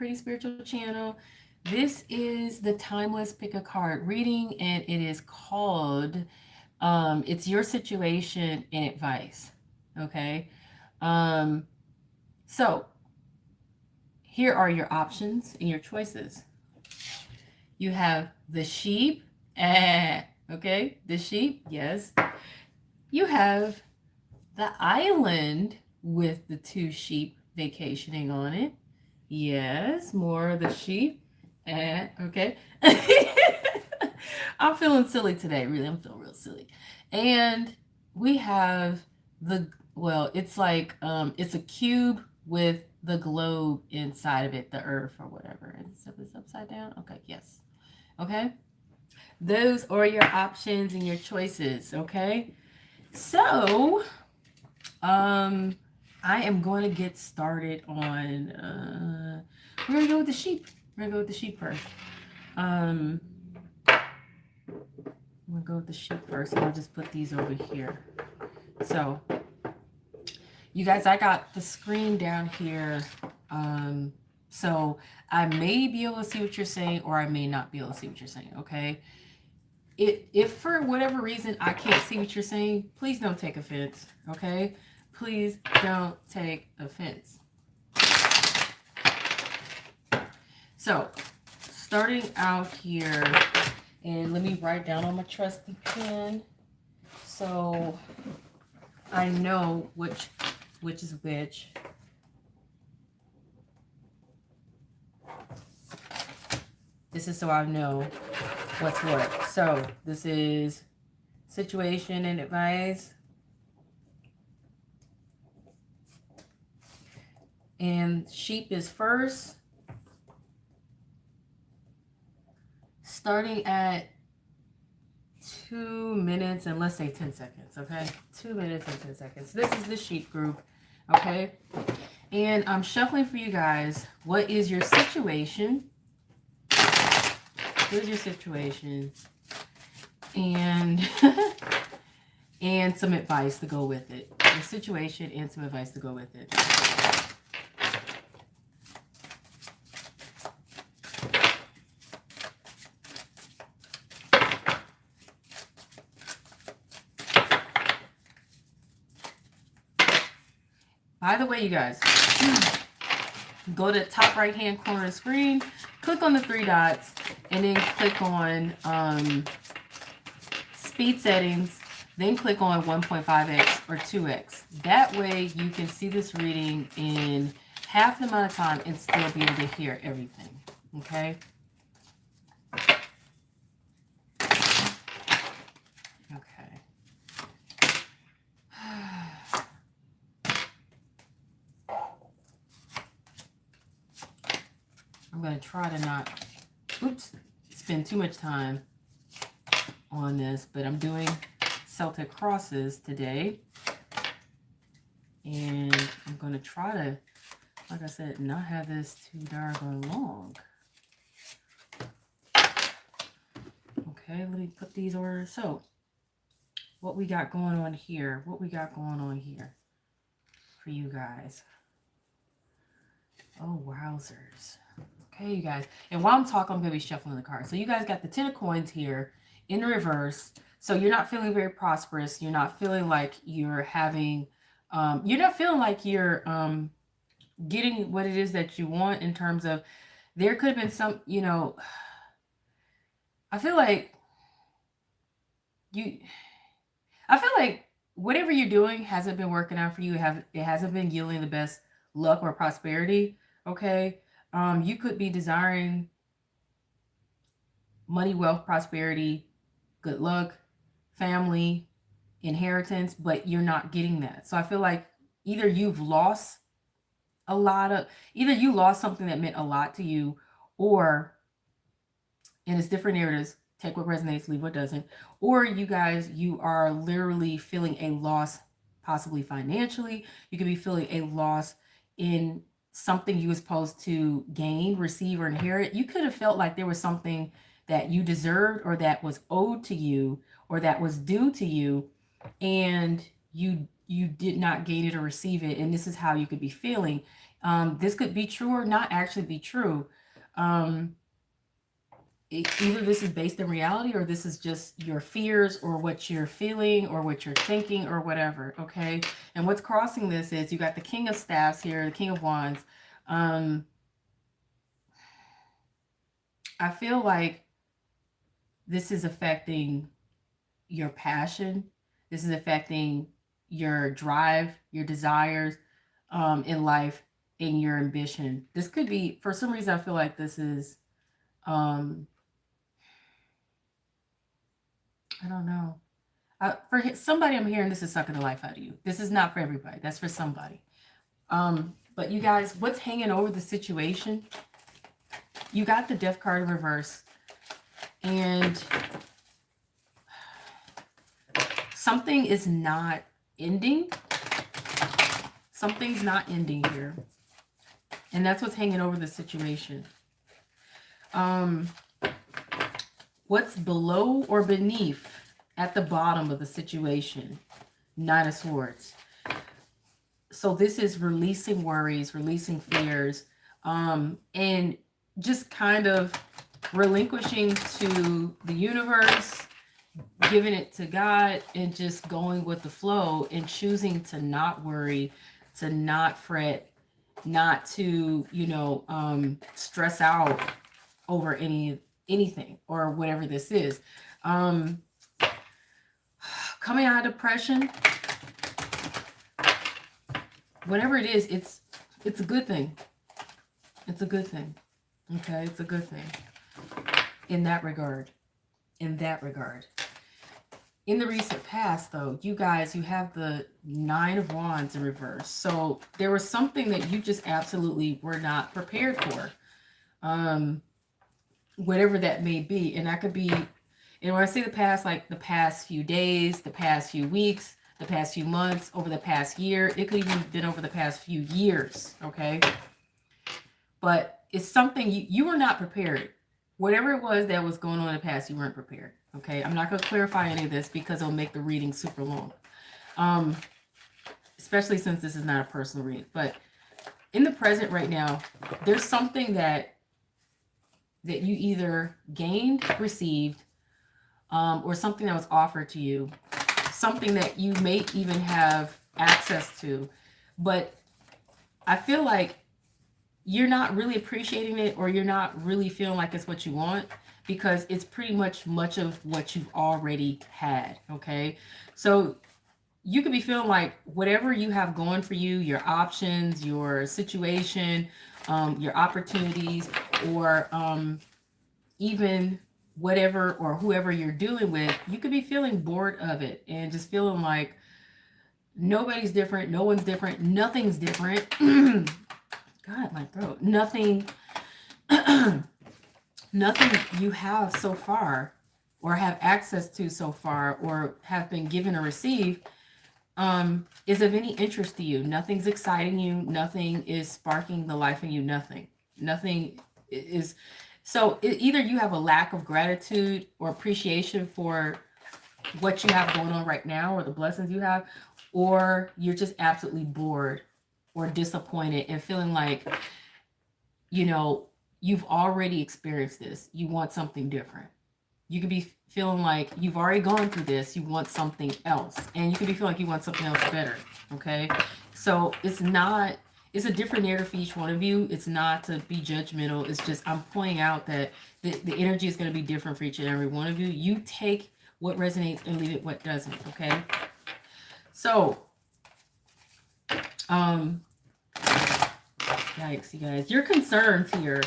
Pretty Spiritual channel. This is the Timeless Pick a Card reading, and it is called It's Your Situation and Advice. Okay. Um, so here are your options and your choices. You have the sheep. Okay, the sheep, yes. You have the island with the two sheep vacationing on it. Yes, more of the sheep. Okay. I'm feeling silly today, really. I'm feeling real silly. And we have well, it's like it's a cube with the globe inside of it, the earth or whatever. And so it's upside down. Okay, yes. Okay. Those are your options and your choices, okay? So, I am going to get started on we're going to go with the sheep. We're going to go with the sheep first. I'm going to go with the sheep first, and I'll just put these over here. So, you guys, I got the screen down here. So I may be able to see what you're saying, or I may not be able to see what you're saying, okay? If for whatever reason I can't see what you're saying, please don't take offense, okay? Please don't take offense. So, starting out here, and let me write down on my trusty pen so I know which is which. This is so I know what's what. So, this is situation and advice. And sheep is first. Starting at 2 minutes and let's say 10 seconds, okay? 2 minutes and 10 seconds. This is the sheep group, okay? And I'm shuffling for you guys. What is your situation? What is your situation? And and some advice to go with it. Your situation and some advice to go with it. By the way, you guys, go to the top right hand corner of the screen, click on the 3 dots, and then click on speed settings, then click on 1.5x or 2x. That way you can see this reading in half the amount of time and still be able to hear everything, okay? I'm going to try to not, spend too much time on this, but I'm doing Celtic crosses today. And I'm going to try to, like I said, not have this too darn long. Okay, let me put these orders. So, what we got going on here? What we got going on here for you guys? Oh, wowzers. Okay, you guys. And while I'm talking, I'm going to be shuffling the cards. So you guys got the 10 of coins here in reverse. So you're not feeling very prosperous. You're not feeling like you're having, you're not feeling like you're getting what it is that you want in terms of, there could have been some, you know, I feel like whatever you're doing hasn't been working out for you. It hasn't been yielding the best luck or prosperity. Okay. You could be desiring money, wealth, prosperity, good luck, family, inheritance, but you're not getting that. So I feel like either you've lost either you lost something that meant a lot to you, or, and it's different narratives, take what resonates, leave what doesn't, or you are literally feeling a loss, possibly financially. You could be feeling a loss in something you were supposed to gain, receive, or inherit. You could have felt like there was something that you deserved or that was owed to you or that was due to you, and you did not gain it or receive it. And this is how you could be feeling. This could be true or not actually be true. Um, Either this is based in reality or this is just your fears or what you're feeling or what you're thinking or whatever. Okay. And what's crossing this is you got the King of Staffs here, the King of Wands. I feel like this is affecting your passion. This is affecting your drive, your desires in life, and your ambition. This could be, for some reason, I feel like this is, I don't know. For somebody, I'm hearing this is sucking the life out of you. This is not for everybody. That's for somebody. But you guys, what's hanging over the situation? You got the Death card in reverse. And something is not ending. Something's not ending here. And that's what's hanging over the situation. What's below or beneath at the bottom of the situation? Nine of Swords. So this is releasing worries, releasing fears, and just kind of relinquishing to the universe, giving it to God, and just going with the flow and choosing to not worry, to not fret, not to, stress out over anything or whatever this is. Coming out of depression, whatever it is, it's a good thing. It's a good thing. Okay, it's a good thing. In that regard. In the recent past, though, you guys, you have the Nine of Wands in reverse. So there was something that you just absolutely were not prepared for. Whatever that may be. And that could be, and when I say the past, like the past few days, the past few weeks, the past few months, over the past year. It could even have been over the past few years, okay? But it's something you were not prepared. Whatever it was that was going on in the past, you weren't prepared, okay? I'm not going to clarify any of this because it'll make the reading super long, especially since this is not a personal reading. But in the present right now, there's something that you either gained, received, or something that was offered to you, something that you may even have access to, but I feel like you're not really appreciating it, or you're not really feeling like it's what you want, because it's pretty much of what you've already had, okay? So you could be feeling like whatever you have going for you, your options, your situation, your opportunities, or even whatever or whoever you're dealing with, you could be feeling bored of it and just feeling like nobody's different, no one's different, nothing's different. God, my throat. Nothing you have so far, or have access to so far, or have been given or received, is of any interest to you. Nothing's exciting you. Nothing is sparking the life in you. Nothing is. So either you have a lack of gratitude or appreciation for what you have going on right now, or the blessings you have, or you're just absolutely bored or disappointed and feeling like, you've already experienced this. You want something different. You could be feeling like you've already gone through this. You want something else. And you could be feeling like you want something else better. Okay? So it's a different narrative for each one of you. It's not to be judgmental. It's just I'm pointing out that the energy is going to be different for each and every one of you. You take what resonates and leave it what doesn't. Okay? So, yikes, you guys. Your concerns here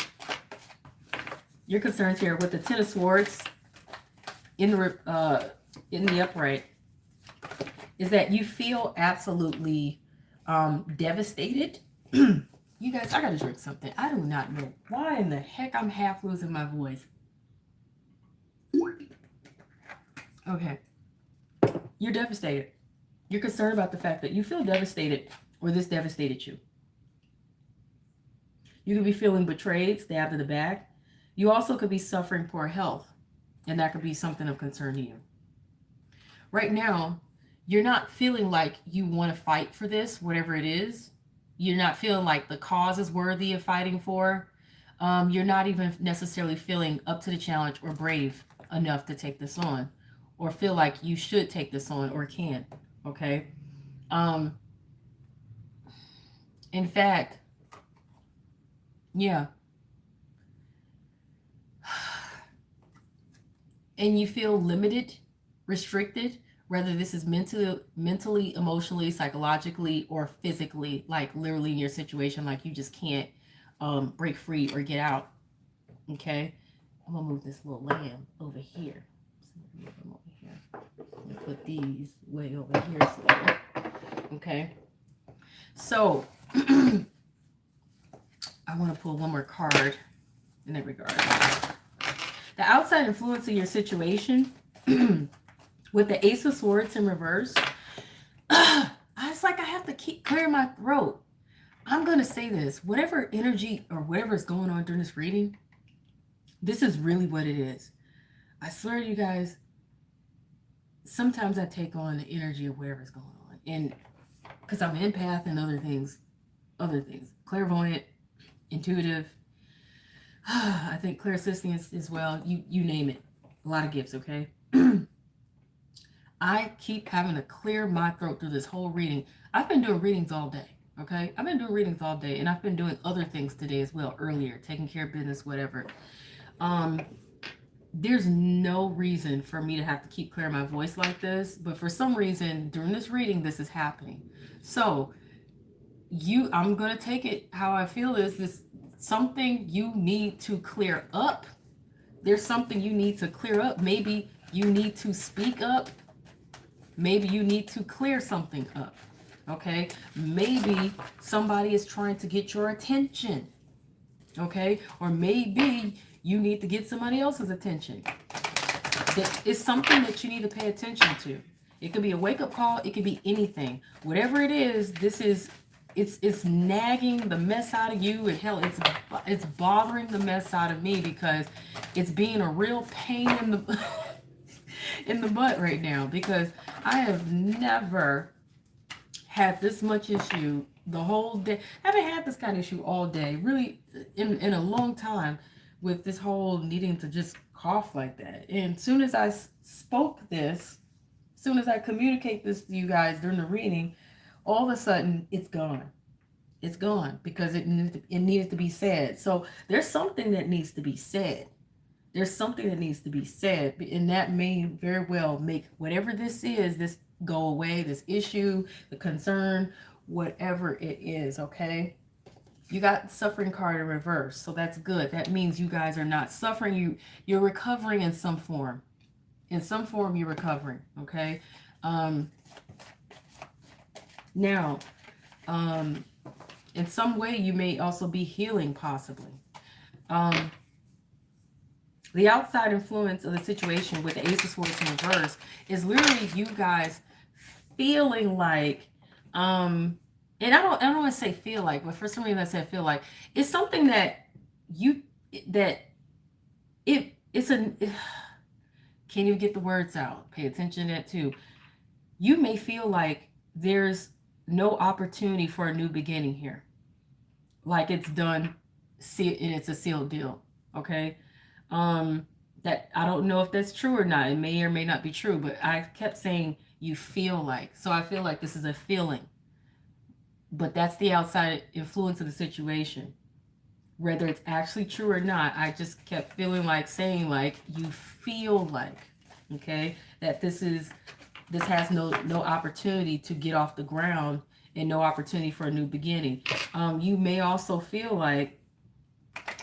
with the Ten of Swords in the upright is that you feel absolutely devastated. You guys, I gotta drink something. I do not know why in the heck I'm half losing my voice. Okay. You're devastated. You're concerned about the fact that you feel devastated, or this devastated you. You could be feeling betrayed, stabbed in the back. You also could be suffering poor health, and that could be something of concern to you. Right now, you're not feeling like you want to fight for this, whatever it is. You're not feeling like the cause is worthy of fighting for. You're not even necessarily feeling up to the challenge or brave enough to take this on, or feel like you should take this on or can. Okay. Um, in fact, yeah. And you feel limited, restricted, whether this is mentally, emotionally, psychologically, or physically, like literally in your situation, like you just can't break free or get out. Okay, I'm gonna move this little lamb over here. Move them over here. I'm gonna put these way over here. Okay, so I want to pull one more card in that regard. The outside influence of your situation with the Ace of Swords in reverse. It's like I have to keep clearing my throat. I'm going to say this. Whatever energy or whatever is going on during this reading, this is really what it is. I swear to you guys, sometimes I take on the energy of whatever's going on. And because I'm an empath and other things. Clairvoyant, intuitive. I think clairsentient as well. You name it. A lot of gifts, okay? I keep having to clear my throat through this whole reading. I've been doing readings all day, okay? I've been doing readings all day, and I've been doing other things today as well, earlier, taking care of business, whatever. There's no reason for me to have to keep clearing my voice like this, but for some reason, during this reading, this is happening. So, I'm going to take it how I feel is this something you need to clear up. There's something you need to clear up. Maybe you need to speak up. Maybe you need to clear something up, okay? Maybe somebody is trying to get your attention, okay? Or maybe you need to get somebody else's attention. It's something that you need to pay attention to. It could be a wake-up call. It could be anything. Whatever it is, it's nagging the mess out of you, and hell, it's bothering the mess out of me because it's being a real pain in the in the butt right now, because I have never had this much issue the whole day. I haven't had this kind of issue all day, really, in a long time, with this whole needing to just cough like that. And as soon as I spoke this, as soon as I communicate this to you guys during the reading, all of a sudden it's gone. It's gone because it needed to be said. So there's something that needs to be said. There's something that needs to be said, and that may very well make whatever this is, this go away, this issue, the concern, whatever it is, okay? You got suffering card in reverse, so that's good. That means you guys are not suffering. You're recovering in some form. In some form, you're recovering, okay? Now, in some way, you may also be healing, possibly. The outside influence of the situation with the Ace of Swords in reverse is literally you guys feeling like, and I don't want to say feel like, but for some reason I said feel like, it's something that can you get the words out? Pay attention to that too. You may feel like there's no opportunity for a new beginning here. Like it's done, and it's a sealed deal, okay? That I don't know if that's true or not. It may or may not be true, but I kept saying you feel like. So I feel like this is a feeling. But that's the outside influence of the situation. Whether it's actually true or not, I just kept feeling like saying like you feel like, okay, that this has no opportunity to get off the ground and no opportunity for a new beginning. You may also feel like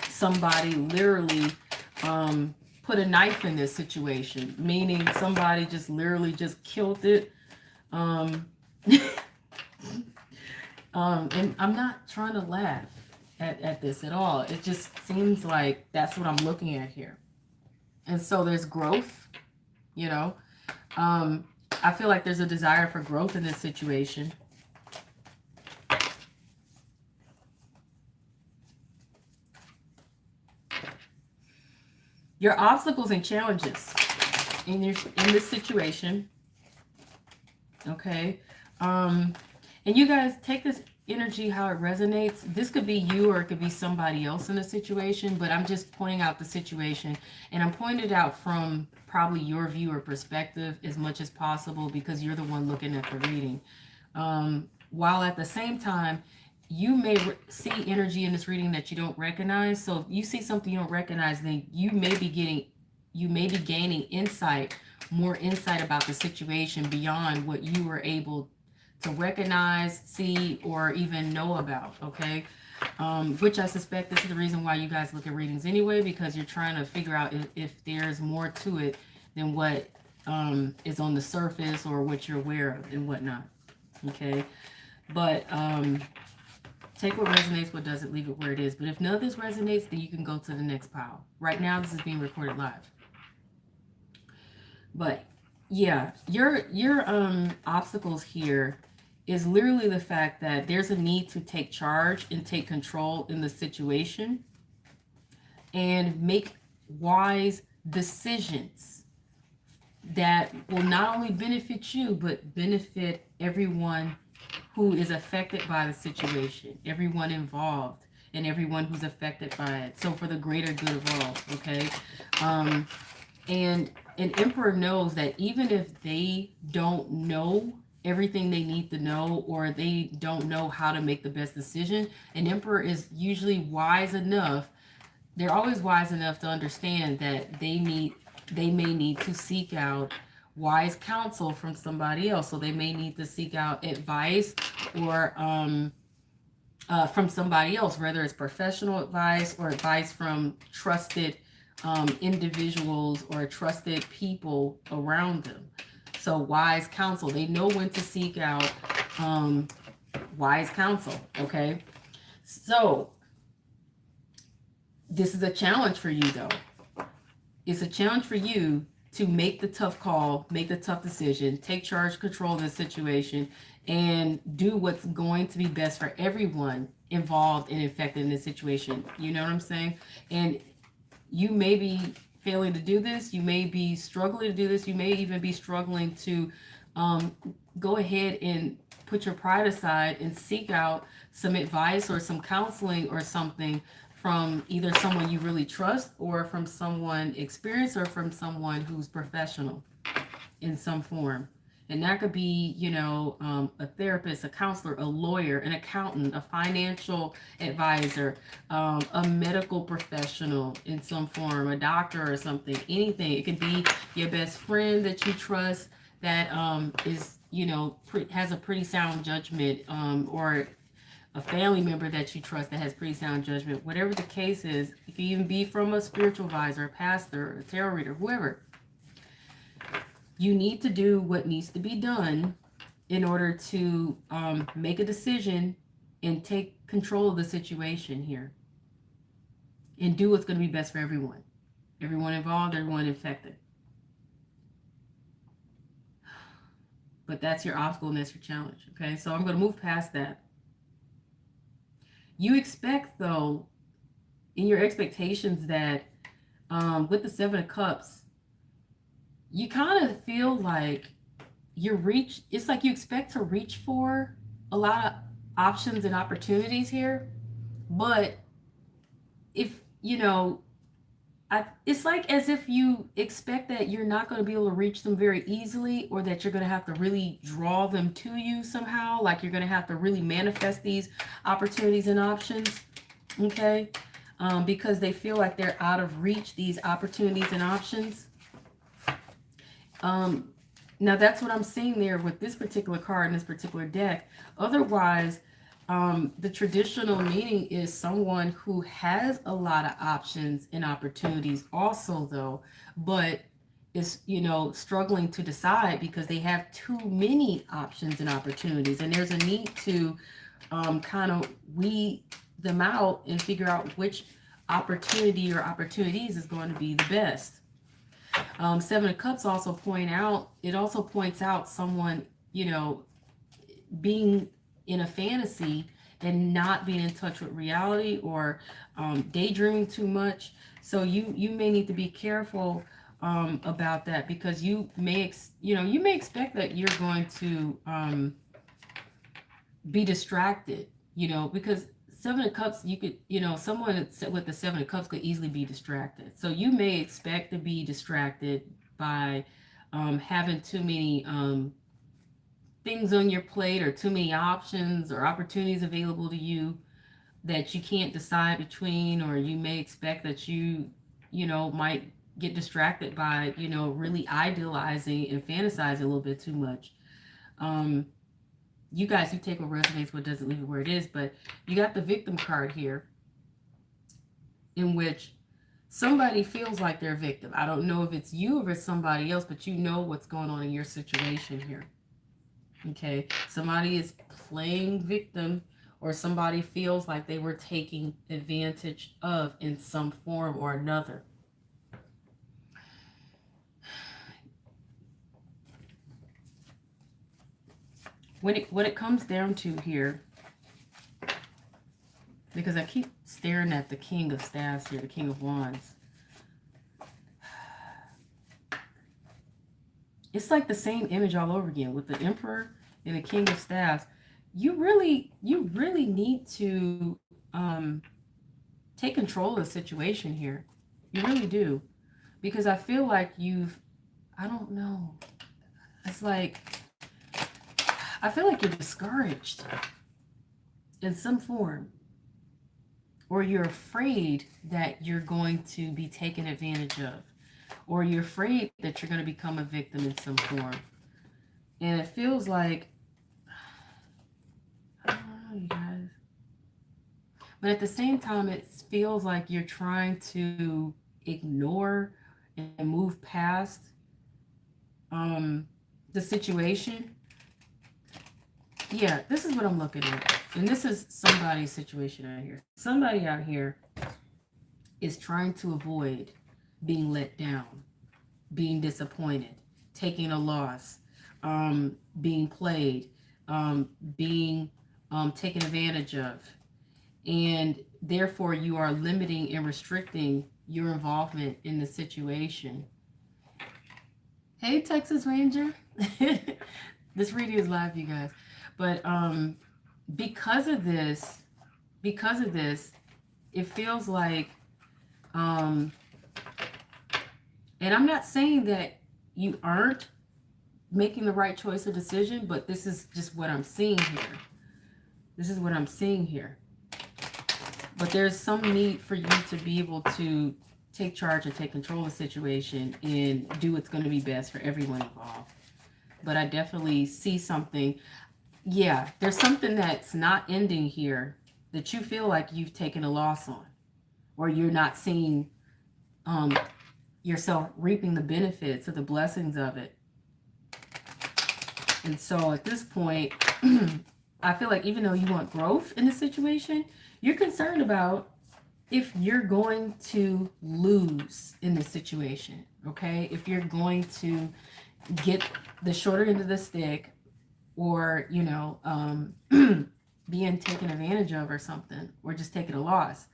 somebody literally put a knife in this situation, meaning somebody just literally just killed it. And I'm not trying to laugh at this at all. It just seems like that's what I'm looking at here. And so there's growth, you know. I feel like there's a desire for growth in this situation. Your obstacles and challenges in this situation, okay? And you guys take this energy, how it resonates, this could be you or it could be somebody else in a situation, but I'm just pointing out the situation, and I'm pointing it out from probably your view or perspective as much as possible because you're the one looking at the reading. While at the same time, you may see energy in this reading that you don't recognize. So if you see something you don't recognize, then you may be gaining insight, more insight about the situation beyond what you were able to recognize, see, or even know about. Okay. Which I suspect this is the reason why you guys look at readings anyway, because you're trying to figure out if there's more to it than what is on the surface or what you're aware of and whatnot. Okay. But take what resonates, what doesn't, leave it where it is. But if none of this resonates, then you can go to the next pile. Right now, this is being recorded live. But yeah, your obstacles here is literally the fact that there's a need to take charge and take control in the situation and make wise decisions that will not only benefit you, but benefit everyone who is affected by the situation, everyone involved, and everyone who's affected by it. So for the greater good of all, okay? And an emperor knows that even if they don't know everything they need to know, or they don't know how to make the best decision, an emperor is usually wise enough. They're always wise enough to understand that they may need to seek out wise counsel from somebody else. So they may need to seek out advice or from somebody else, whether it's professional advice or advice from trusted individuals or trusted people around them. So wise counsel, they know when to seek out wise counsel. Okay. So this is a challenge for you though. It's a challenge for you to make the tough call, make the tough decision, take charge, control the situation, and do what's going to be best for everyone involved and affected in this situation. You know what I'm saying? And you may be failing to do this. You may be struggling to do this. You may even be struggling to go ahead and put your pride aside and seek out some advice or some counseling or something from either someone you really trust or from someone experienced or from someone who's professional in some form. And that could be, a therapist, a counselor, a lawyer, an accountant, a financial advisor, a medical professional in some form, a doctor or something, anything. It could be your best friend that you trust that is, has a pretty sound judgment, or a family member that you trust that has pretty sound judgment. Whatever the case is, it can even be from a spiritual advisor, a pastor, a tarot reader, whoever. You need to do what needs to be done in order to make a decision and take control of the situation here and do what's going to be best for everyone involved, everyone infected. But that's your obstacle and that's your challenge. Okay, so I'm going to move past that. You expect, though, in your expectations that with the Seven of Cups, you kind of feel like it's like you expect to reach for a lot of options and opportunities here. But if, it's like as if you expect that you're not going to be able to reach them very easily, or that you're going to have to really draw them to you somehow. Like you're going to have to really manifest these opportunities and options. Okay. Because they feel like they're out of reach, these opportunities and options. Now that's what I'm seeing there with this particular card in this particular deck. Otherwise, the traditional meaning is someone who has a lot of options and opportunities also, though, but is, struggling to decide because they have too many options and opportunities. And there's a need to kind of weed them out and figure out which opportunity or opportunities is going to be the best. Seven of Cups also points out someone, being in a fantasy and not being in touch with reality, or daydreaming too much. So you may need to be careful about that, because you may expect that you're going to be distracted You know, because Seven of Cups, you could, you know, someone with the Seven of Cups could easily be distracted. So you may expect to be distracted by having too many things on your plate or too many options or opportunities available to you that you can't decide between, or you may expect that you know, might get distracted by, you know, really idealizing and fantasizing a little bit too much. Um, you guys, you take what resonates, what doesn't, leave it where it is. But you got the victim card here, in which somebody feels like they're a victim. I don't know if it's you or it's somebody else, but you know what's going on in your situation here. Okay, somebody is playing victim, or somebody feels like they were taking advantage of in some form or another. When it comes down to here, because I keep staring at the King of Staffs here, the King of Wands. It's like the same image all over again with the Emperor and the King of Staffs. You really need to take control of the situation here. You really do. Because I feel like I don't know. It's like, I feel like you're discouraged in some form. Or you're afraid that you're going to be taken advantage of. Or you're afraid that you're going to become a victim in some form. And it feels like, I don't know, you guys. But at the same time, it feels like you're trying to ignore and move past the situation. Yeah, this is what I'm looking at. And this is somebody's situation out here. Somebody out here is trying to avoid being let down, being disappointed, taking a loss, being played, being taken advantage of. And therefore, you are limiting and restricting your involvement in the situation. Hey, Texas Ranger. This reading is live, you guys. But because of this, it feels like, and I'm not saying that you aren't making the right choice or decision, but this is just what I'm seeing here. This is what I'm seeing here. But there's some need for you to be able to take charge and take control of the situation and do what's going to be best for everyone involved. But I definitely see something. Yeah, there's something that's not ending here that you feel like you've taken a loss on, or you're not seeing yourself reaping the benefits or the blessings of it. And so at this point, I feel like even though you want growth in the situation, you're concerned about if you're going to lose in this situation, okay? If you're going to get the shorter end of the stick, or, you know, being taken advantage of or something, or just taking a loss.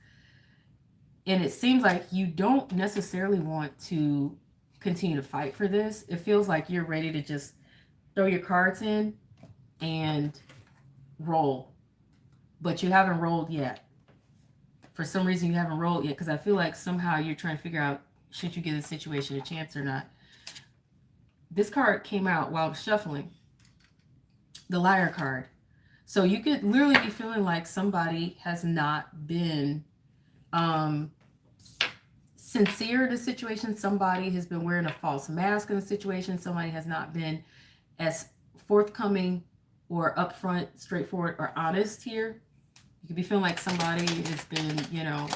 And it seems like you don't necessarily want to continue to fight for this. It feels like you're ready to just throw your cards in and roll. But you haven't rolled yet. For some reason, you haven't rolled yet, because I feel like somehow you're trying to figure out, should you give the situation a chance or not. This card came out while I was shuffling. The Liar card. So you could literally be feeling like somebody has not been sincere in the situation. Somebody has been wearing a false mask in the situation. Somebody has not been as forthcoming or upfront, straightforward, or honest here. You could be feeling like somebody has been, you know,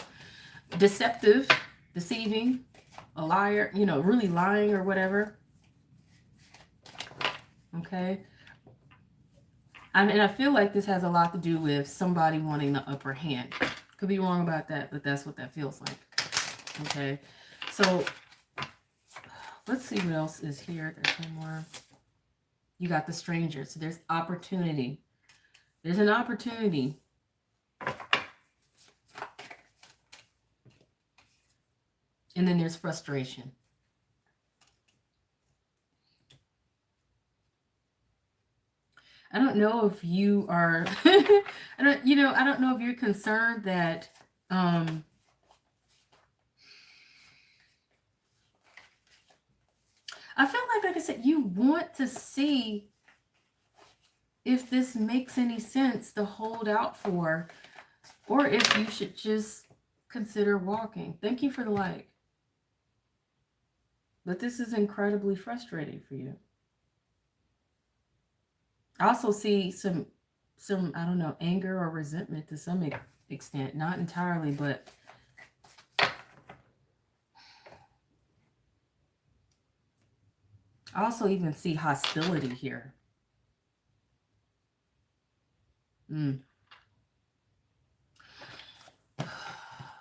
deceptive, deceiving, a liar, you know, really lying or whatever. Okay. And I feel like this has a lot to do with somebody wanting the upper hand. Could be wrong about that, but that's what that feels like. Okay. So let's see what else is here. There's one more. You got the Stranger. So there's opportunity. There's an opportunity. And then there's frustration. I don't know if you are I don't know if you're concerned that I feel like I said, you want to see if this makes any sense to hold out for, or if you should just consider walking. Thank you for the like. But this is incredibly frustrating for you. I also see some I don't know, anger or resentment to some extent, not entirely, but I also even see hostility here.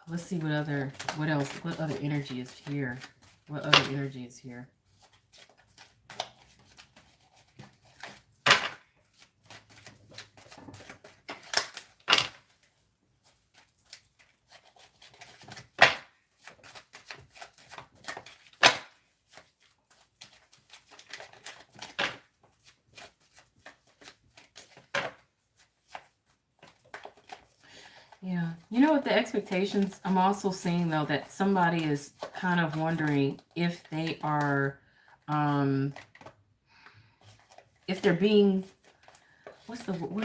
Let's see what other energy is here. What other energy is here? Yeah. You know what the expectations, I'm also seeing though that somebody is kind of wondering if they are if they're being, what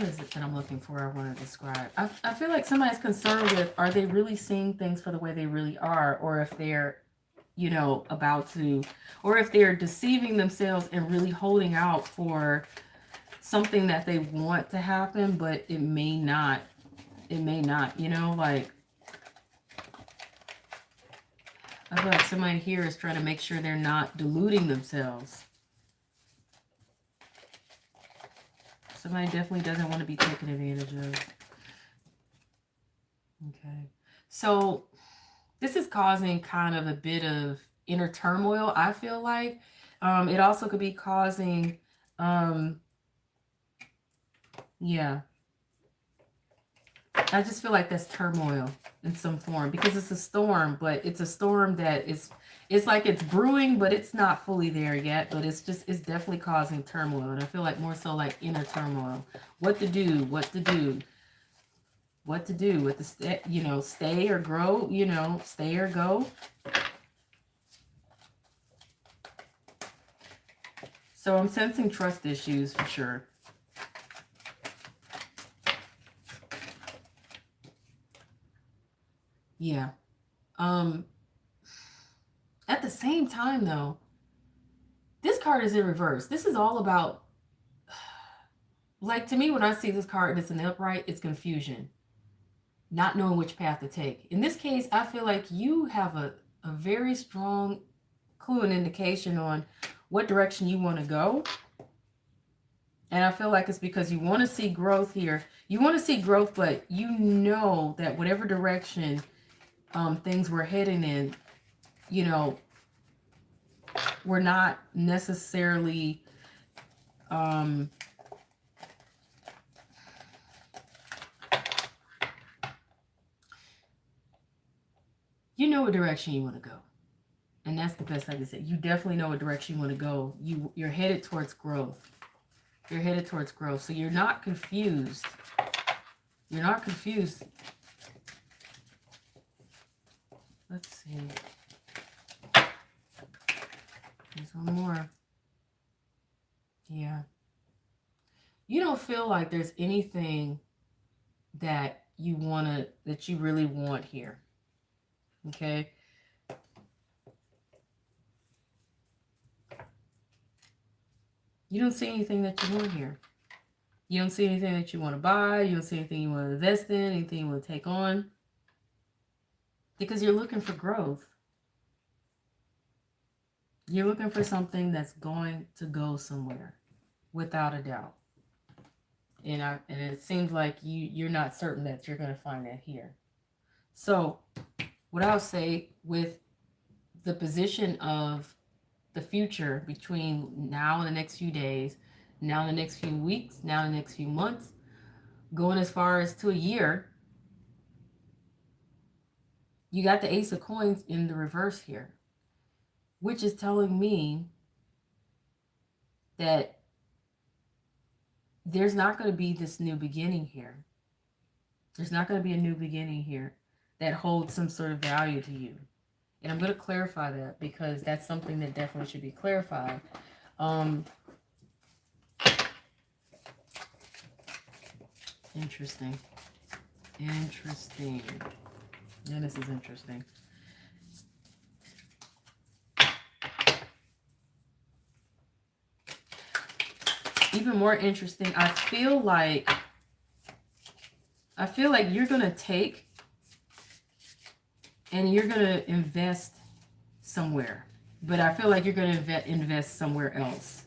is it that I'm looking for I want to describe? I feel like somebody's concerned with, are they really seeing things for the way they really are, or if they're, about to, or if they're deceiving themselves and really holding out for something that they want to happen, but it may not, like, I feel like somebody here is trying to make sure they're not deluding themselves. Somebody definitely doesn't want to be taken advantage of. Okay. So this is causing kind of a bit of inner turmoil, I feel like. It also could be causing, yeah. I just feel like that's turmoil in some form, because it's a storm, but it's a storm that it's like it's brewing, but it's not fully there yet, but it's definitely causing turmoil. And I feel like more so like inner turmoil. What to do, what to do, what to do with the stay or grow, stay or go. So I'm sensing trust issues for sure. Yeah. At the same time though, this card is in reverse. This is all about, like, to me, when I see this card and it's in the upright, it's confusion. Not knowing which path to take. In this case, I feel like you have a very strong clue and indication on what direction you want to go. And I feel like it's because you want to see growth here. You want to see growth, but you know that whatever direction things were heading in, we're not necessarily you know what direction you want to go. And that's the best I can say. You definitely know what direction you want to go. You're headed towards growth. You're headed towards growth. So you're not confused. You're not confused. Let's see. There's one more. Yeah. You don't feel like there's anything that that you really want here. Okay? You don't see anything that you want here. You don't see anything that you want to buy. You don't see anything you want to invest in, anything you want to take on. Because you're looking for growth. You're looking for something that's going to go somewhere, without a doubt. And it seems like you're not certain that you're going to find that here. So what I'll say with the position of the future between now and the next few days, now and the next few weeks, now and the next few months, going as far as to a year, you got the Ace of Coins in the reverse here, which is telling me that there's not going to be this new beginning here. There's not going to be a new beginning here that holds some sort of value to you. And I'm going to clarify that because that's something that definitely should be clarified. Interesting. Interesting. Yeah, this is interesting. Even more interesting, I feel like you're going to take and you're going to invest somewhere. But I feel like you're going to invest somewhere else.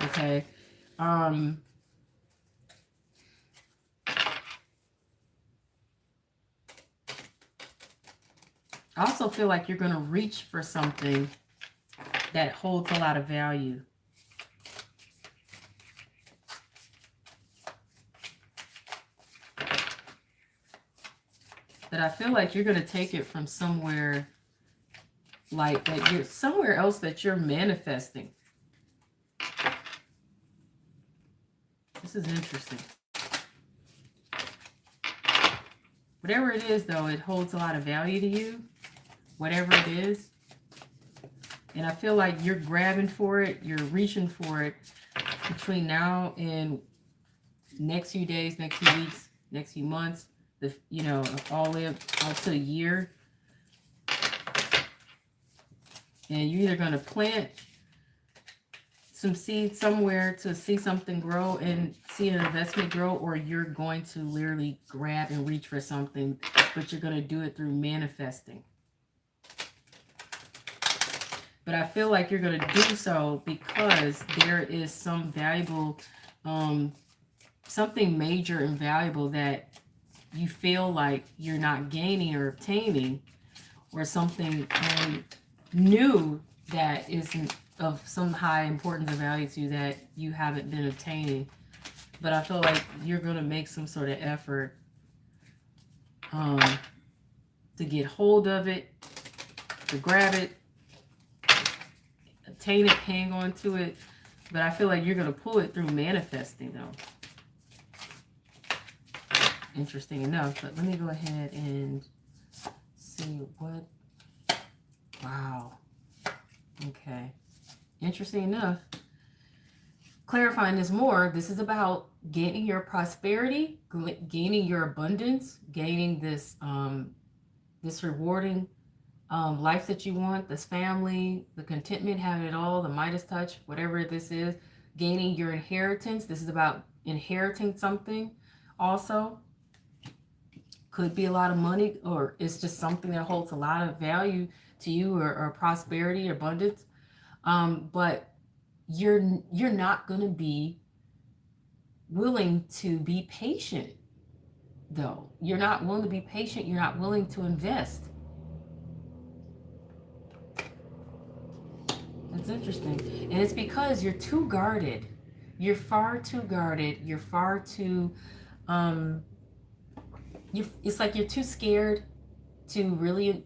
Okay? I also feel like you're going to reach for something that holds a lot of value. But I feel like you're going to take it from somewhere like that, you're somewhere else that you're manifesting. This is interesting. Whatever it is, though, it holds a lot of value to you. Whatever it is. And I feel like you're grabbing for it. You're reaching for it between now and next few days, next few weeks, next few months. All the way up to a year. And you're either going to plant some seeds somewhere to see something grow and see an investment grow, or you're going to literally grab and reach for something, but you're going to do it through manifesting. But I feel like you're going to do so because there is some valuable, something major and valuable that you feel like you're not gaining or obtaining, or something new that isn't of some high importance or value to you that you haven't been obtaining. But I feel like you're going to make some sort of effort to get hold of it, to grab it, obtain it, hang on to it. But I feel like you're going to pull it through manifesting, though. Interesting enough, but let me go ahead and see what. Wow. Okay. Interesting enough. Clarifying this more, this is about gaining your prosperity, gaining your abundance, gaining this this rewarding life that you want, this family, the contentment, having it all, the Midas touch, whatever this is, gaining your inheritance. This is about inheriting something also. Could be a lot of money, or it's just something that holds a lot of value to you, or prosperity, or abundance. But you're not going to be willing to be patient, though. You're not willing to be patient. You're not willing to invest. That's interesting. And it's because you're too guarded. You're far too guarded. You're far too... it's like you're too scared to really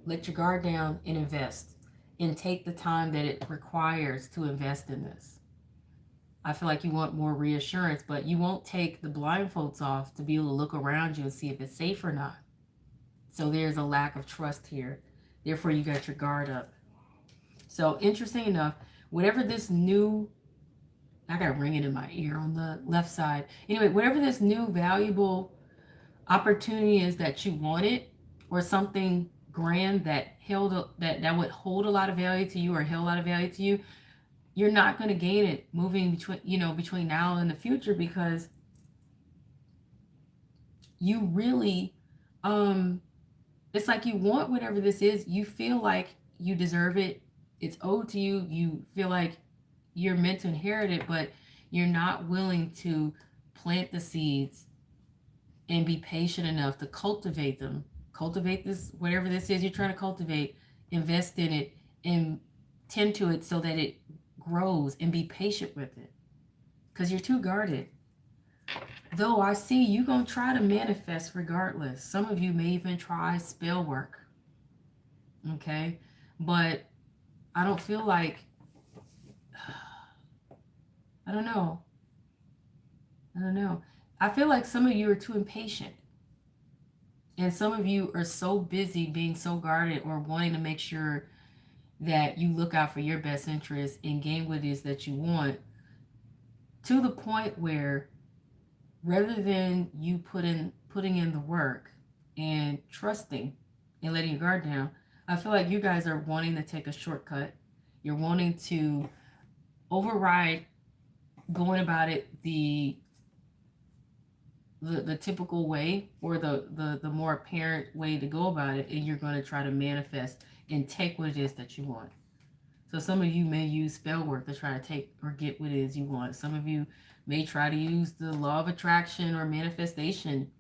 let your guard down and invest and take the time that it requires to invest in this. I feel like you want more reassurance, but you won't take the blindfolds off to be able to look around you and see if it's safe or not. So there's a lack of trust here. Therefore, you got your guard up. So interesting enough, whatever this new... I got ringing in my ear on the left side. Anyway, whatever this new valuable opportunity is that you wanted, or something grand that that would hold a lot of value to you, or held a lot of value to you, you're not going to gain it moving between now and the future, because you really it's like you want whatever this is, you feel like you deserve it, it's owed to you, you feel like you're meant to inherit it, but you're not willing to plant the seeds and be patient enough to cultivate them. Cultivate this, whatever this is you're trying to cultivate, invest in it and tend to it so that it grows, and be patient with it, because you're too guarded. Though I see you going to try to manifest regardless. Some of you may even try spell work. Okay? But I don't feel like... I don't know. I don't know. I feel like some of you are too impatient. And some of you are so busy being so guarded or wanting to make sure that you look out for your best interest and gain what it is that you want, to the point where rather than you putting in the work and trusting and letting your guard down, I feel like you guys are wanting to take a shortcut. You're wanting to override going about it the typical way, or the more apparent way to go about it, and you're going to try to manifest and take what it is that you want. So some of you may use spell work to try to take or get what it is you want. Some of you may try to use the law of attraction or manifestation.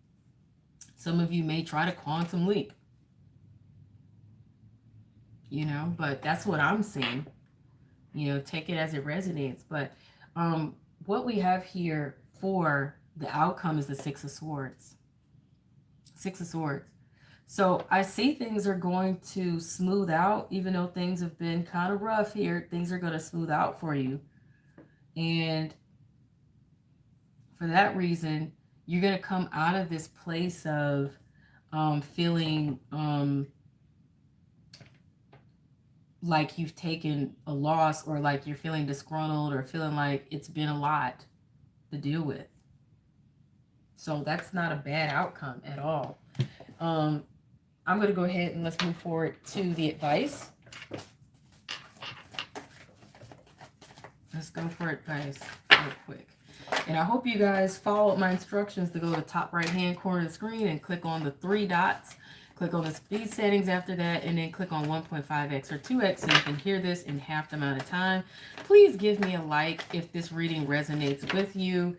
Some of you may try to quantum leap, but that's what I'm seeing. Take it as it resonates. But what we have here for the outcome is the Six of Swords. Six of Swords. So I see things are going to smooth out, even though things have been kind of rough here. Things are going to smooth out for you. And for that reason, you're going to come out of this place of feeling like you've taken a loss, or like you're feeling disgruntled, or feeling like it's been a lot to deal with. So that's not a bad outcome at all. I'm going to go ahead and let's move forward to the advice. Let's go for advice real quick. And I hope you guys followed my instructions to go to the top right hand corner of the screen and click on the 3 dots. Click on the speed settings after that, and then click on 1.5x or 2x so you can hear this in half the amount of time. Please give me a like if this reading resonates with you.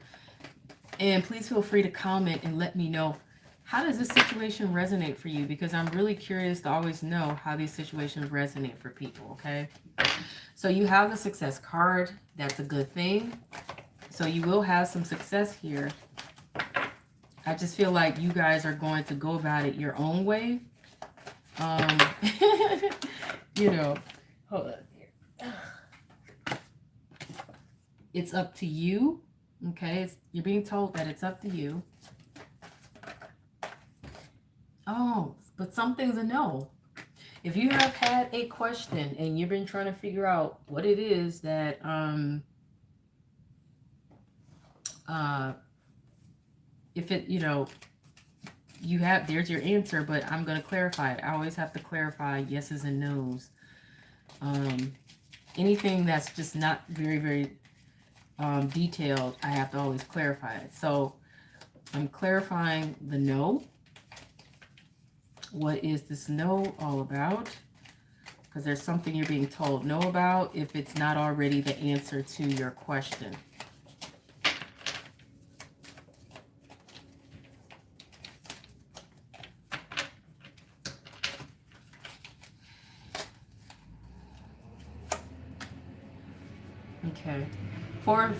And please feel free to comment and let me know, how does this situation resonate for you? Because I'm really curious to always know how these situations resonate for people, okay? So you have the success card. That's a good thing. So you will have some success here. I just feel like you guys are going to go about it your own way. Hold on here. It's up to you. Okay, you're being told that it's up to you. Oh, but something's a no. If you have had a question and you've been trying to figure out what it is that if it, you have, there's your answer, but I'm going to clarify it. I always have to clarify yeses and nos. Anything that's just not very, very detailed, I have to always clarify it. So I'm clarifying the no. What is this no all about? Because there's something you're being told no about if it's not already the answer to your question. Okay. Four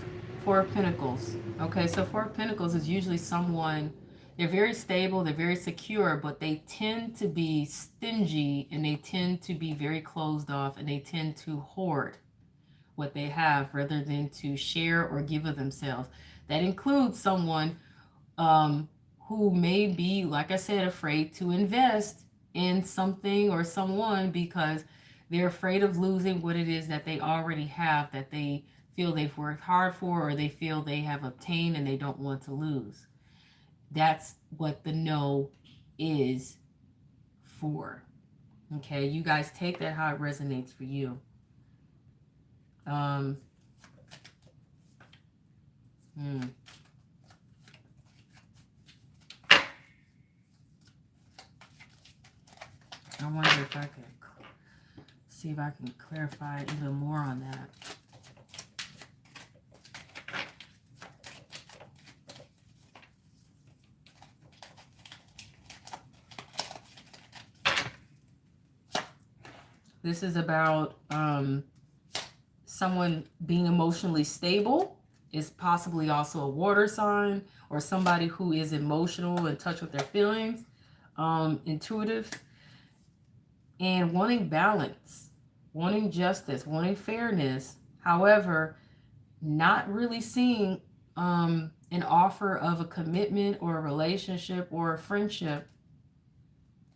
of Pentacles. Okay, so Four of Pentacles is usually someone, they're very stable, they're very secure, but they tend to be stingy, and they tend to be very closed off, and they tend to hoard what they have rather than to share or give of themselves. That includes someone who may be, like I said, afraid to invest in something or someone because they're afraid of losing what it is that they already have, that they feel they've worked hard for, or they feel they have obtained and they don't want to lose. That's what the no is for. Okay, you guys take that how it resonates for you. I wonder if I can see if I can clarify even more on that. This is about someone being emotionally stable. Is possibly also a water sign, or somebody who is emotional, in touch with their feelings, intuitive, and wanting balance, wanting justice, wanting fairness. However, not really seeing an offer of a commitment or a relationship or a friendship,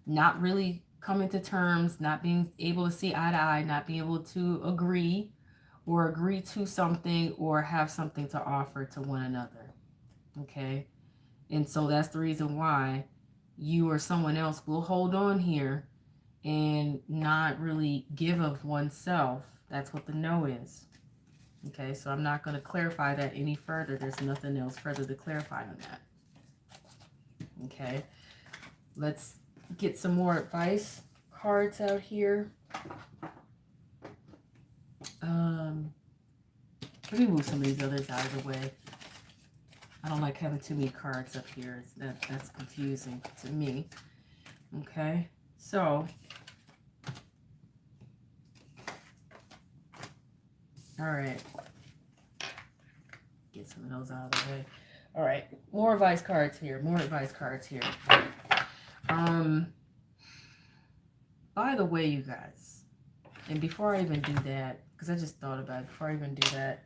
not really coming to terms, not being able to see eye to eye, not being able to agree or agree to something or have something to offer to one another. Okay. And so that's the reason why you or someone else will hold on here and not really give of oneself. That's what the no is. Okay, so I'm not going to clarify that any further. There's nothing else further to clarify on that. Okay, let's get some more advice cards out here. Let me move some of these others out of the way. I don't like having too many cards up here. That's confusing to me. Okay, so all right, get some of those out of the way. All right, more advice cards here. More advice cards here. By the way, you guys, and before I even do that, because I just thought about it, before I even do that,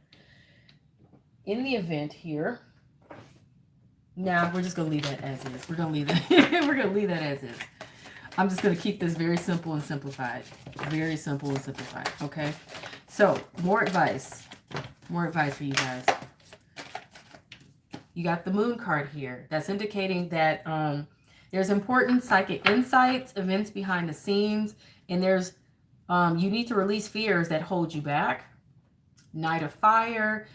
in the event here, now we're just gonna leave that as is. We're gonna leave that. We're gonna leave that as is. I'm just gonna keep this very simple and simplified. Very simple and simplified. Okay. So more advice for you guys. You got the moon card here. That's indicating that there's important psychic insights, events behind the scenes, and there's you need to release fears that hold you back. Knight of Fire.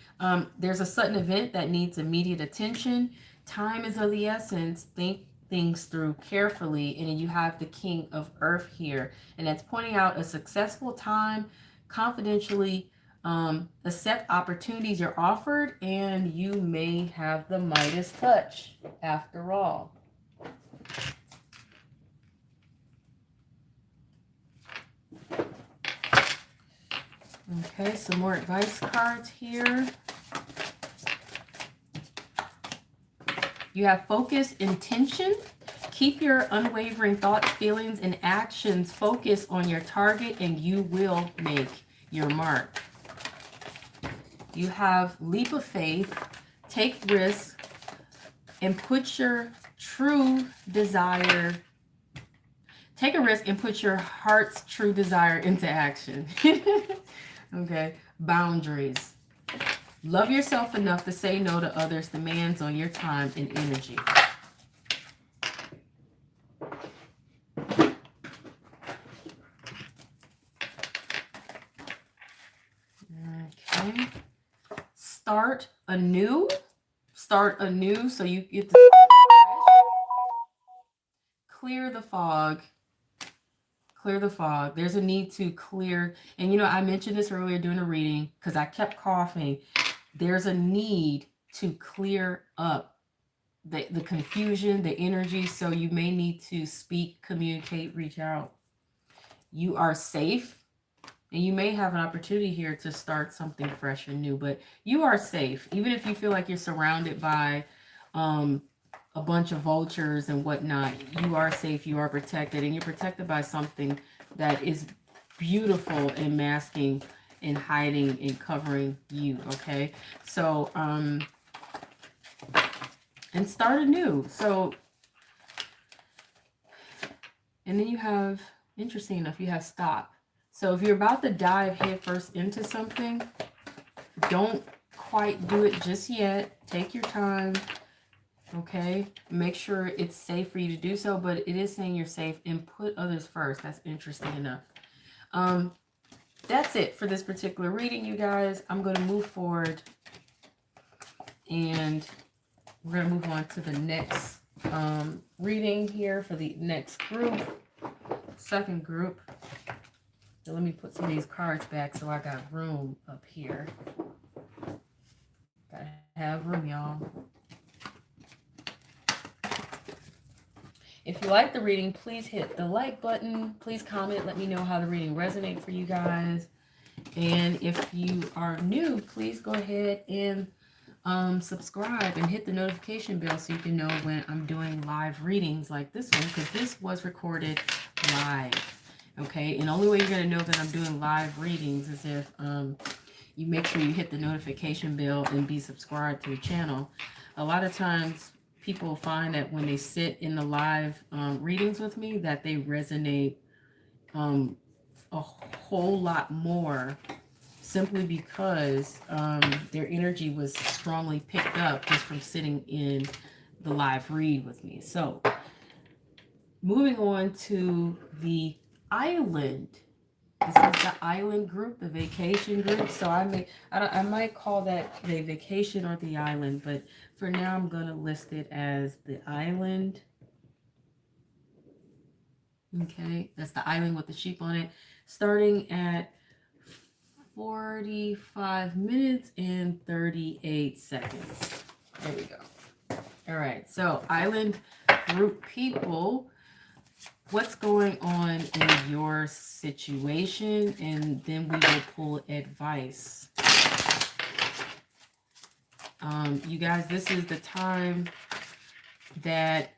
There's a sudden event that needs immediate attention. Time is of the essence. Think things through carefully. And then you have the King of Earth here. And that's pointing out a successful time. Confidentially accept opportunities you're offered. And you may have the Midas touch after all. Okay, some more advice cards here. You have focus, intention. Keep your unwavering thoughts, feelings, and actions focused on your target, and you will make your mark. You have leap of faith. Take risks and put your true desire. Take a risk and put your heart's true desire into action. Okay, boundaries. Love yourself enough to say no to others' demands on your time and energy. Okay. Start anew. Start anew so you get to start fresh. Clear the fog. Clear the fog. There's a need to clear. And you know, I mentioned this earlier during the reading because I kept coughing. There's a need to clear up the confusion, the energy. So you may need to speak, communicate, reach out. You are safe. And you may have an opportunity here to start something fresh and new. But you are safe. Even if you feel like you're surrounded by a bunch of vultures and whatnot, you are safe, you are protected, and you're protected by something that is beautiful and masking and hiding and covering you. Okay, so and start anew. So, and then you have, interesting enough, you have stop. So if you're about to dive headfirst into something, don't quite do it just yet. Take your time. Okay, make sure it's safe for you to do so, but it is saying you're safe, and put others first. That's interesting enough. That's it for this particular reading, you guys. I'm going to move forward, and we're going to move on to the next reading here for the next group, second group. So let me put some of these cards back so I got room up here. Gotta have room, y'all. If you like the reading, please hit the like button. Please comment. Let me know how the reading resonates for you guys. And if you are new, please go ahead and subscribe and hit the notification bell so you can know when I'm doing live readings like this one, because this was recorded live. Okay, and the only way you're going to know that I'm doing live readings is if you make sure you hit the notification bell and be subscribed to the channel. A lot of times people find that when they sit in the live readings with me, that they resonate a whole lot more, simply because their energy was strongly picked up just from sitting in the live read with me. So moving on to the island. This is the island group, the vacation group. So I might call that the vacation or the island, but for now I'm going to list it as the island. Okay, that's the island with the sheep on it. Starting at 45 minutes and 38 seconds. There we go. All right, so island group people, what's going on in your situation, and then we will pull advice. You guys, this is the time that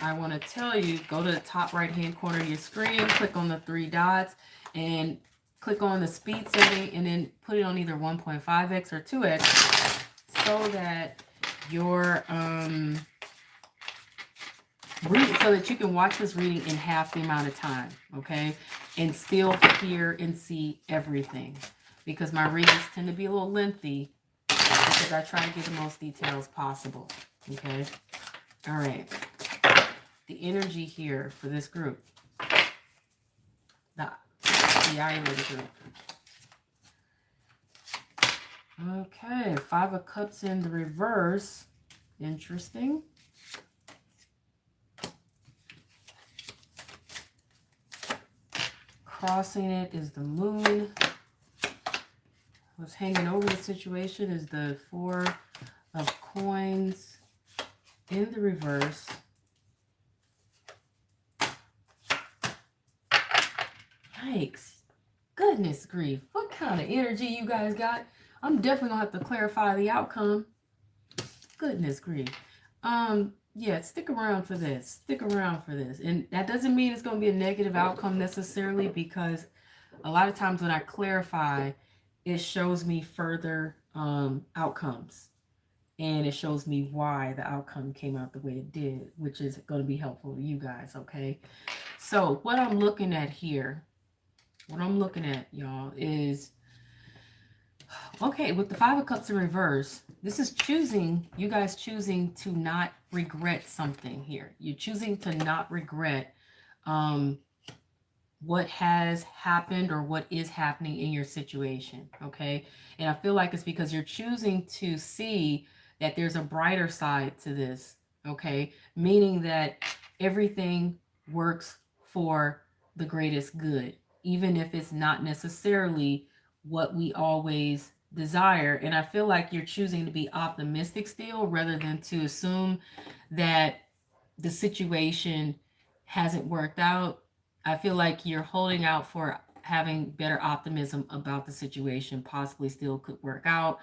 I want to tell you, go to the top right hand corner of your screen, click on the 3 dots and click on the speed setting, and then put it on either 1.5x or 2x, so that your so that you can watch this reading in half the amount of time, okay? And still hear and see everything, because my readings tend to be a little lengthy because I try to get the most details possible, okay? All right. The energy here for this group, the island group. Okay, 5 of Cups in the reverse. Interesting. Crossing it is the moon. What's hanging over the situation is the 4 of Coins in the reverse. Yikes. Goodness grief. What kind of energy you guys got? I'm definitely going to have to clarify the outcome. Goodness grief. Yeah, stick around for this. Stick around for this. And that doesn't mean it's going to be a negative outcome necessarily, because a lot of times when I clarify, it shows me further outcomes. And it shows me why the outcome came out the way it did, which is going to be helpful to you guys, okay? So what I'm looking at here, y'all, is, okay, with the 5 of Cups in reverse, this is you guys choosing to not regret something here. You're choosing to not regret what has happened or what is happening in your situation, okay? And I feel like it's because you're choosing to see that there's a brighter side to this, okay? Meaning that everything works for the greatest good, even if it's not necessarily what we always desire. And I feel like you're choosing to be optimistic still, rather than to assume that the situation hasn't worked out. I feel like you're holding out for having better optimism about the situation, possibly still could work out.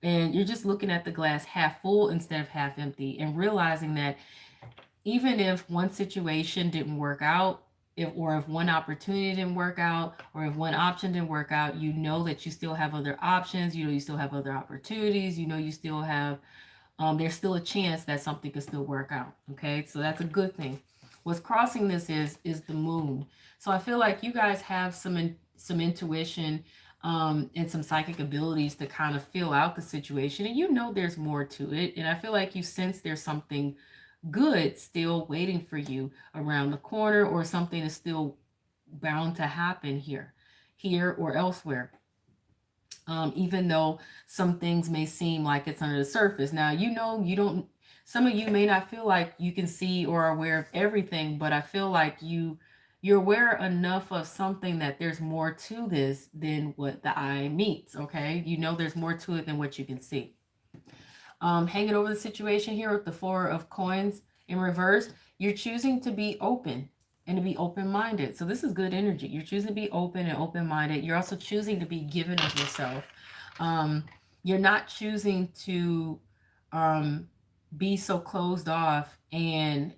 And you're just looking at the glass half full instead of half empty, and realizing that even if one situation didn't work out, if one opportunity didn't work out, or if one option didn't work out, you know that you still have other options, you know you still have other opportunities, you know you still have, there's still a chance that something could still work out, okay? So that's a good thing. What's crossing this is the moon. So I feel like you guys have some intuition and some psychic abilities to kind of feel out the situation, and you know there's more to it, and I feel like you sense there's something good still waiting for you around the corner, or something is still bound to happen here or elsewhere. Even though some things may seem like it's under the surface. Now, some of you may not feel like you can see or are aware of everything, but I feel like you're aware enough of something that there's more to this than what the eye meets, okay? You know there's more to it than what you can see. Hanging over the situation here with the 4 of Coins in reverse, you're choosing to be open and to be open-minded. So this is good energy. You're choosing to be open and open-minded. You're also choosing to be given of yourself. You're not choosing to be so closed off and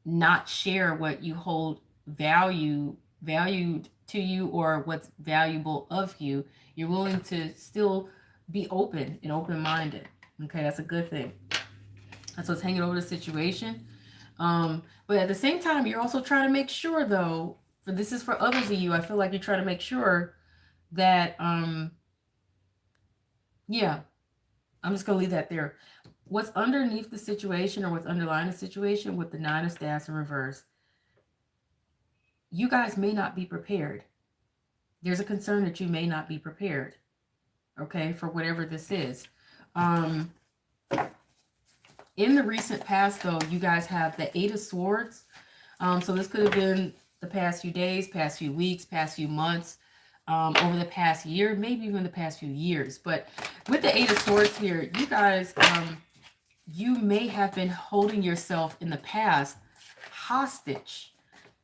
not share what you hold value valued to you or what's valuable of you, you're willing to still be open and open-minded. Okay, that's a good thing. That's what's hanging over the situation. But at the same time, you're also trying to make sure, though, for this is for others of you. I feel like you're trying to make sure that, yeah, I'm just gonna leave that there. What's underneath the situation or what's underlying the situation with the Nine of Staffs in reverse, you guys may not be prepared. There's a concern that you may not be prepared, okay, for whatever this is. In the recent past, though, you guys have the Eight of Swords. So this could have been the past few days, past few weeks, past few months, over the past year, maybe even the past few years. But with the Eight of Swords here, you guys, you may have been holding yourself in the past hostage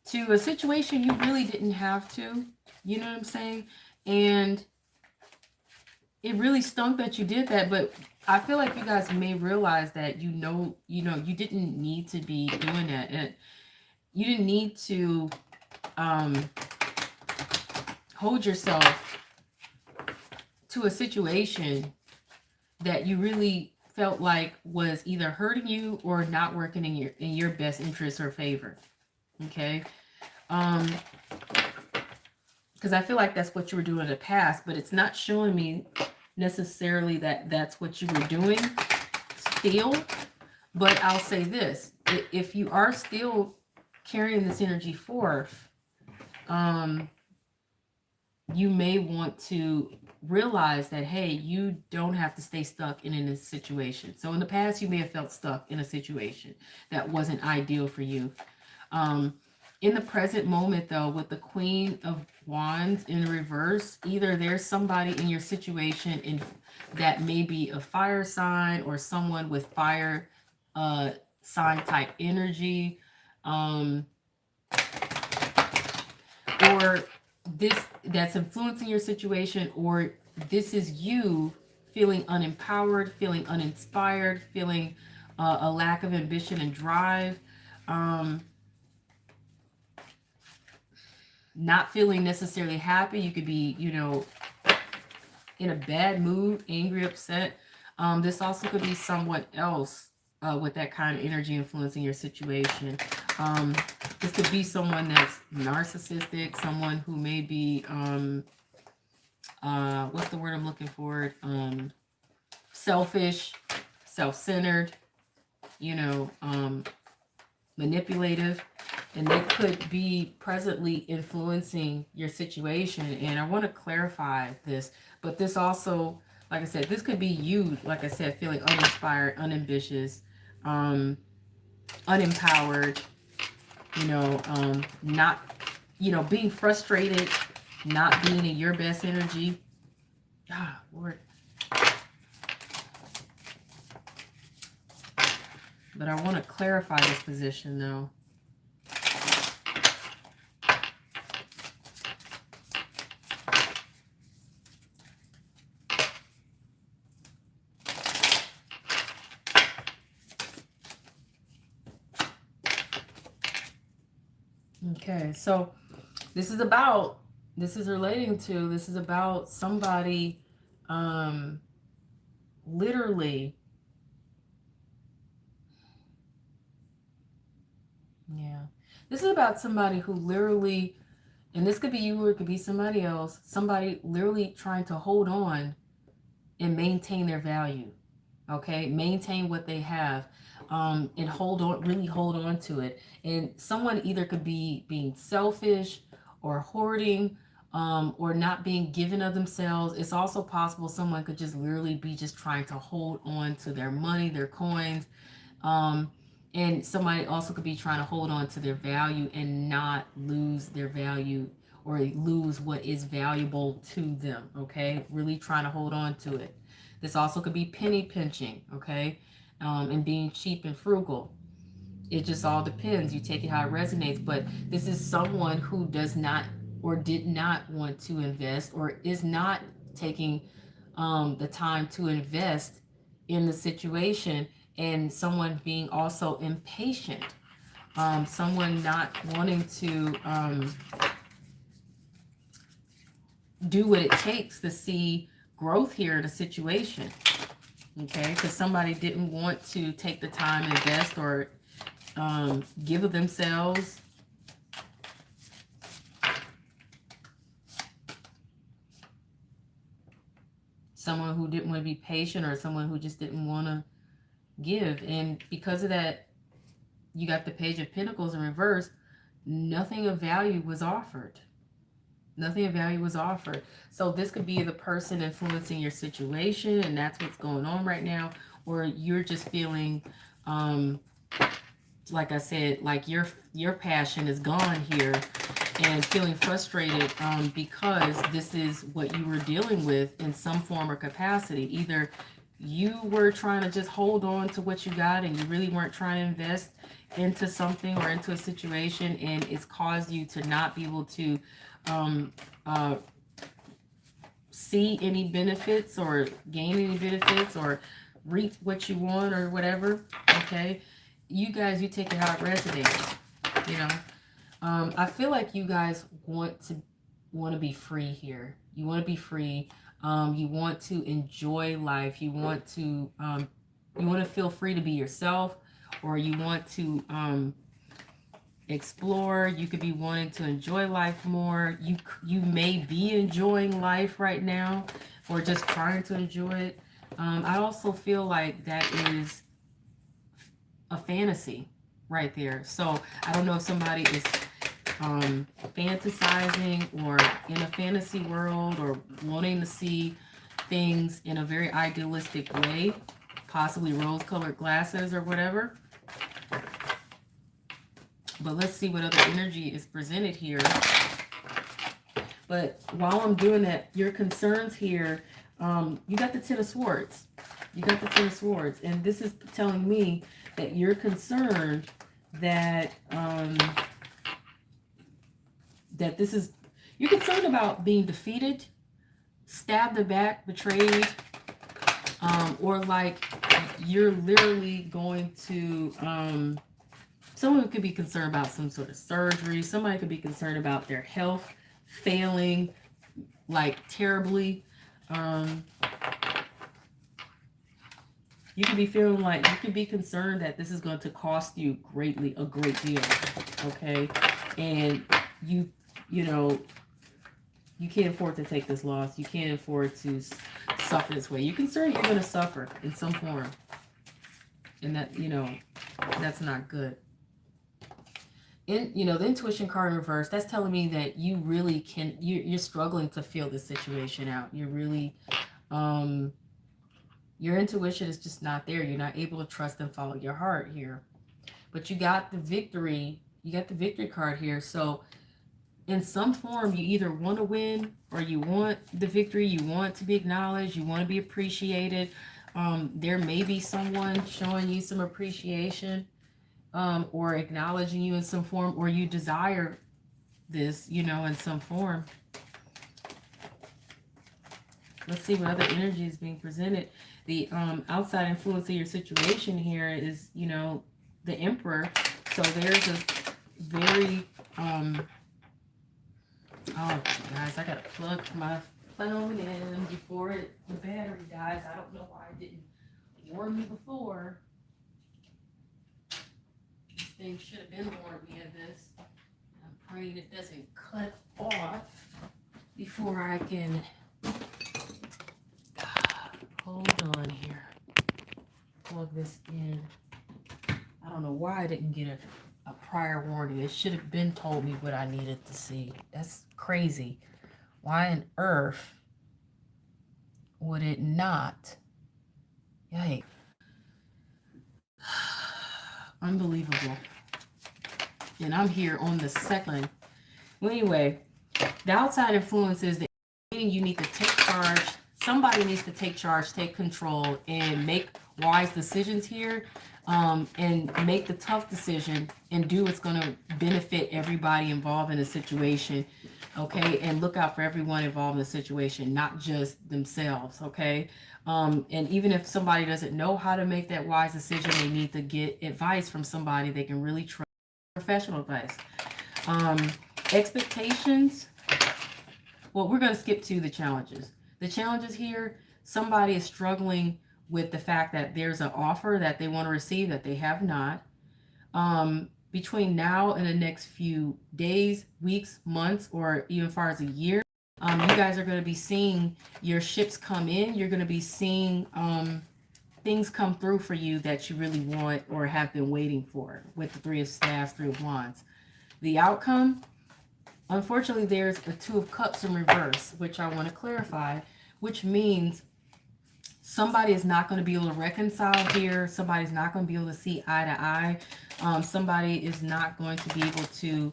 to a situation you really didn't have to. You know what I'm saying? And it really stunk that you did that, but I feel like you guys may realize that you didn't need to be doing that. And you didn't need to hold yourself to a situation that you really felt like was either hurting you or not working in your best interest or favor. Okay? Because I feel like that's what you were doing in the past, but it's not showing me necessarily that that's what you were doing still. But I'll say this, if you are still carrying this energy forth, you may want to realize that, hey, you don't have to stay stuck in this situation. So in the past, you may have felt stuck in a situation that wasn't ideal for you. In the present moment, though, with the Queen of Wands in reverse, either there's somebody in your situation that may be a fire sign or someone with fire sign type energy, or this that's influencing your situation, or this is you feeling unempowered, feeling uninspired, feeling a lack of ambition and drive, not feeling necessarily happy. You could be, in a bad mood, angry, upset. This also could be someone else with that kind of energy influencing your situation. This could be someone that's narcissistic, someone who may be, what's the word I'm looking for? Selfish, self-centered, manipulative, and they could be presently influencing your situation. And I want to clarify this, but this also, like I said, this could be you, like I said, feeling uninspired, unambitious, unempowered, not, being frustrated, not being in your best energy. Ah, Lord. But I want to clarify this position, though. Okay, so this is about somebody literally, this is about somebody who literally, and this could be you or it could be somebody else, somebody literally trying to hold on and maintain their value, okay, maintain what they have, and really hold on to it. And someone either could be being selfish or hoarding, or not being given of themselves. It's also possible someone could just literally be just trying to hold on to their money, their coins, and somebody also could be trying to hold on to their value and not lose their value or lose what is valuable to them, okay? Really trying to hold on to it. This also could be penny pinching, okay? And being cheap and frugal. It just all depends. You take it how it resonates. But this is someone who does not or did not want to invest or is not taking the time to invest in the situation, and someone being also impatient. Someone not wanting to do what it takes to see growth here in a situation. Okay, because somebody didn't want to take the time, invest, or give of themselves. Someone who didn't want to be patient, or someone who just didn't want to give. And because of that, you got the Page of Pentacles in reverse. Nothing of value was offered. Nothing of value was offered. So this could be the person influencing your situation, and that's what's going on right now. Or you're just feeling, like I said, like your passion is gone here, and feeling frustrated because this is what you were dealing with in some form or capacity. Either you were trying to just hold on to what you got, and you really weren't trying to invest into something or into a situation, and it's caused you to not be able to see any benefits or gain any benefits or reap what you want or whatever. Okay, you guys, you take it how it resonates. You know, I feel like you guys want to be free here. You want to be free. You want to enjoy life. You want to feel free to be yourself, or you want to explore. You could be wanting to enjoy life more. You may be enjoying life right now, or just trying to enjoy it. I also feel like that is a fantasy right there. So I don't know if somebody is fantasizing or in a fantasy world, or wanting to see things in a very idealistic way, possibly rose-colored glasses or whatever. But let's see what other energy is presented here. But while I'm doing that, your concerns here, you got the Ten of Swords. You got the Ten of Swords. And this is telling me that you're concerned that you're concerned about being defeated, stabbed in the back, betrayed, or like you're literally going to someone could be concerned about some sort of surgery. Somebody could be concerned about their health failing like terribly. You could be feeling like you could be concerned that this is going to cost you a great deal. Okay, and you know, you can't afford to take this loss. You can't afford to suffer this way. You're concerned you're going to suffer in some form, and that, you know, that's not good. The intuition card in reverse, that's telling me that you really can, you're struggling to feel this situation out. You're really, your intuition is just not there. You're not able to trust and follow your heart here. But you got the victory. You got the victory card here. So in some form, you either want to win, or you want the victory. You want to be acknowledged. You want to be appreciated. There may be someone showing you some appreciation, or acknowledging you in some form, or you desire this, in some form. Let's see what other energy is being presented. The outside influence of your situation here is, the Emperor. So there's a very, oh, guys, I got to plug my phone in before the battery dies. I don't know why it didn't warn me before. Thing should have been warned me of this. I'm praying it doesn't cut off before I can hold on here. Plug this in. I don't know why I didn't get a prior warning. It should have been told me what I needed to see. That's crazy. Why on earth would it not? Yikes. Unbelievable. And I'm here on the second. Well, anyway, the outside influence is the meaning you need to take charge. Somebody needs to take charge, take control, and make wise decisions here, and make the tough decision and do what's going to benefit everybody involved in the situation. Okay, and look out for everyone involved in the situation, not just themselves. Okay. And even if somebody doesn't know how to make that wise decision, they need to get advice from somebody they can really trust, professional advice. Expectations Well, we're going to skip to the challenges. The challenges here, somebody is struggling with the fact that there's an offer that they want to receive that they have not. Between now and the next few days, weeks, months, or even far as a year, you guys are going to be seeing your ships come in. You're going to be seeing things come through for you that you really want or have been waiting for with the Three of Staffs, Three of Wands. The outcome, unfortunately, there's a Two of Cups in reverse, which I want to clarify, which means somebody is not going to be able to reconcile here. Somebody's not going to be able to see eye to eye. Somebody is not going to be able to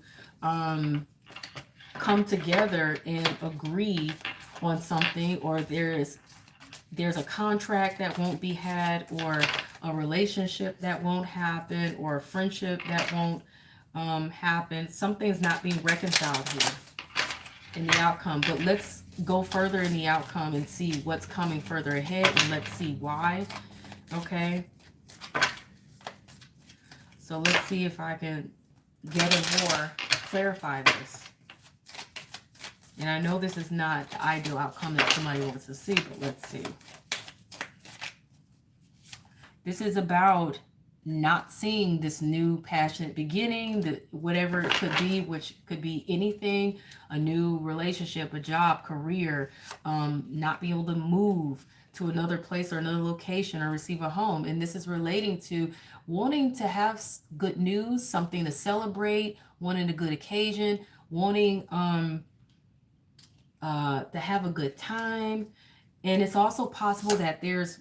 come together and agree on something, or there's a contract that won't be had, or a relationship that won't happen, or a friendship that won't happen. Something's not being reconciled here in the outcome. But let's go further in the outcome and see what's coming further ahead, and let's see why. Okay, so let's see if I can get a more clarify this. And I know this is not the ideal outcome that somebody wants to see, but let's see. This is about not seeing this new passionate beginning, whatever it could be, which could be anything, a new relationship, a job, career, not be able to move to another place or another location or receive a home. And this is relating to wanting to have good news, something to celebrate, wanting a good occasion, wanting to have a good time. And it's also possible that there's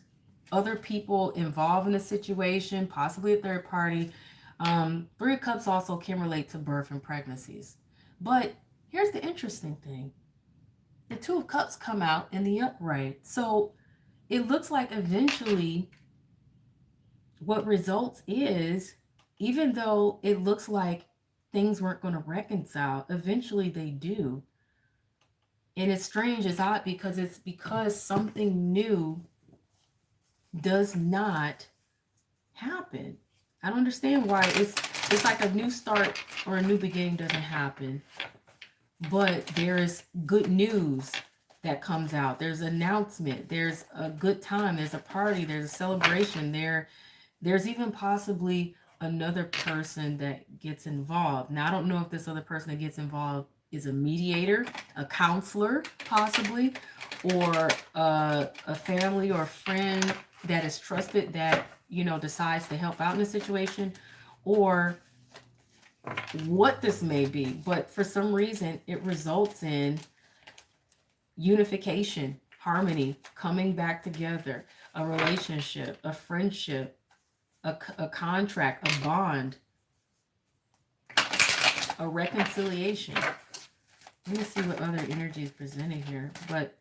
other people involved in the situation, possibly a third party. Three of Cups also can relate to birth and pregnancies. But here's the interesting thing. The Two of Cups come out in the upright. So it looks like eventually what results is, even though it looks like things weren't going to reconcile, eventually they do. And it's strange, it's odd, because it's because something new does not happen. I don't understand why it's like a new start or a new beginning doesn't happen. But there's good news that comes out. There's an announcement. There's a good time. There's a party. There's a celebration. There's even possibly another person that gets involved. Now, I don't know if this other person that gets involved is a mediator, a counselor, possibly, or a family or a friend that is trusted that, decides to help out in a situation, or what this may be. But for some reason, it results in unification, harmony, coming back together, a relationship, a friendship, a contract, a bond, a reconciliation. Let me see what other energy is presented here. But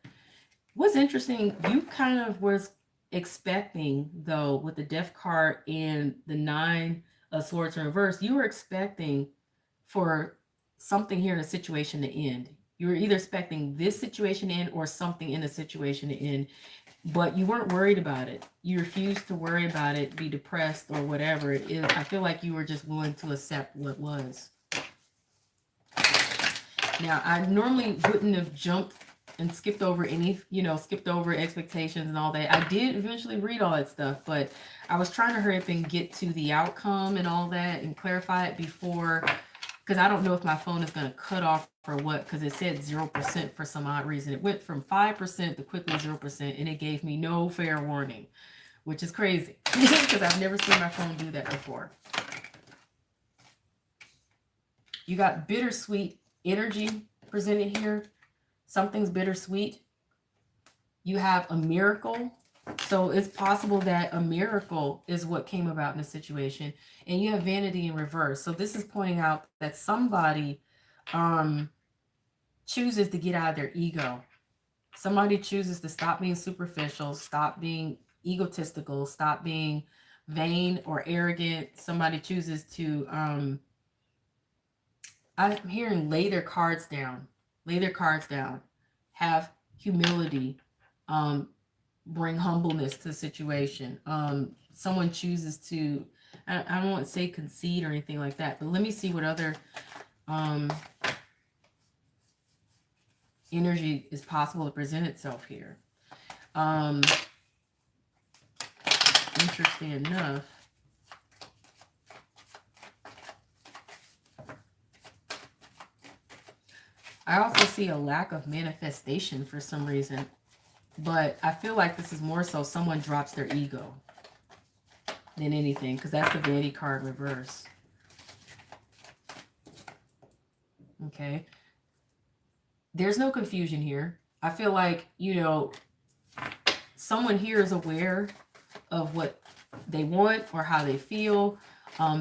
what's interesting, you kind of was expecting, though, with the Death card and the Nine of Swords in reverse, you were expecting for something here in a situation to end. You were either expecting this situation to end or something in a situation to end, but you weren't worried about it. You refused to worry about it, be depressed, or whatever it is. I feel like you were just willing to accept what was. Now, I normally wouldn't have jumped and skipped over skipped over expectations and all that. I did eventually read all that stuff, but I was trying to hurry up and get to the outcome and all that and clarify it before, because I don't know if my phone is going to cut off or what, because it said 0% for some odd reason. It went from 5% to quickly 0%, and it gave me no fair warning, which is crazy because I've never seen my phone do that before. You got bittersweet energy presented here. Something's bittersweet. You have a miracle. So it's possible that a miracle is what came about in the situation. And you have vanity in reverse. So this is pointing out that somebody chooses to get out of their ego. Somebody chooses to stop being superficial, stop being egotistical, stop being vain or arrogant. Somebody chooses to, I'm hearing lay their cards down, have humility, bring humbleness to the situation. Someone chooses to, I don't want to say concede or anything like that, but let me see what other energy is possible to present itself here. Interesting enough, I also see a lack of manifestation for some reason, but I feel like this is more so someone drops their ego than anything, because that's the Vanity card reverse. Okay. There's no confusion here. I feel like, you know, someone here is aware of what they want or how they feel,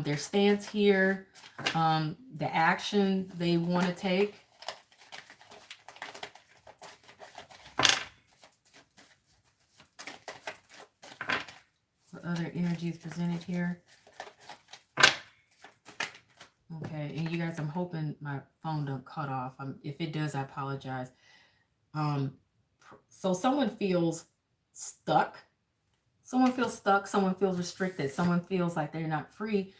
their stance here, the action they want to take. What other energies presented here? Okay, and you guys, I'm hoping my phone don't cut off. If it does, I apologize. So someone feels stuck. Someone feels stuck. Someone feels restricted. Someone feels like they're not free.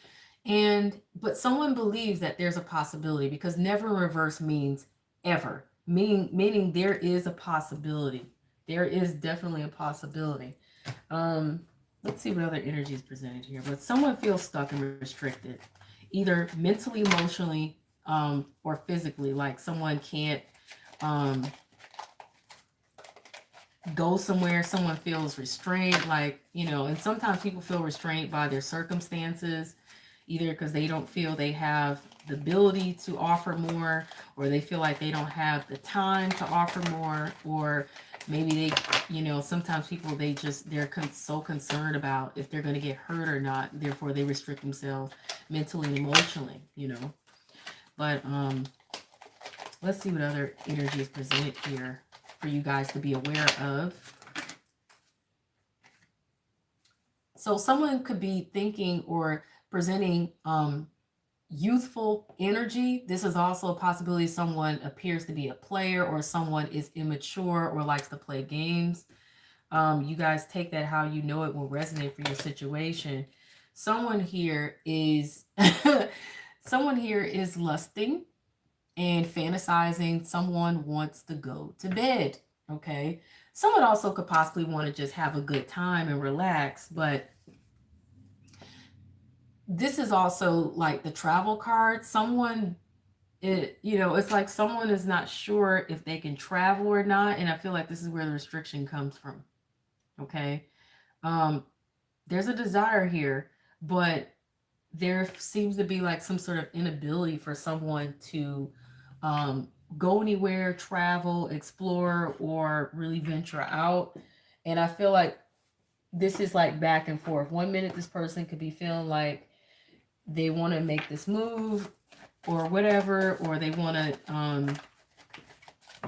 But someone believes that there's a possibility, because never in reverse means ever. Meaning there is a possibility. There is definitely a possibility. Let's see what other energy is presented here. But someone feels stuck and restricted, either mentally, emotionally, or physically. Like someone can't go somewhere. Someone feels restrained, like, you know, and sometimes people feel restrained by their circumstances, either because they don't feel they have the ability to offer more, or they feel like they don't have the time to offer more, or maybe they, you know, sometimes people, they're so concerned about if they're going to get hurt or not, therefore they restrict themselves mentally and emotionally, you know. But let's see what other energy is presented here for you guys to be aware of. So someone could be thinking or presenting youthful energy. This is also a possibility. Someone appears to be a player, or someone is immature or likes to play games. You guys take that how you know it will resonate for your situation. Someone here is someone here is lusting and fantasizing. Someone wants to go to bed. Okay. Someone also could possibly want to just have a good time and relax, but this is also like the travel card. Someone, it's like someone is not sure if they can travel or not. And I feel like this is where the restriction comes from. Okay. There's a desire here, but there seems to be like some sort of inability for someone to go anywhere, travel, explore, or really venture out. And I feel like this is like back and forth. 1 minute, this person could be feeling like they want to make this move or whatever, or they want to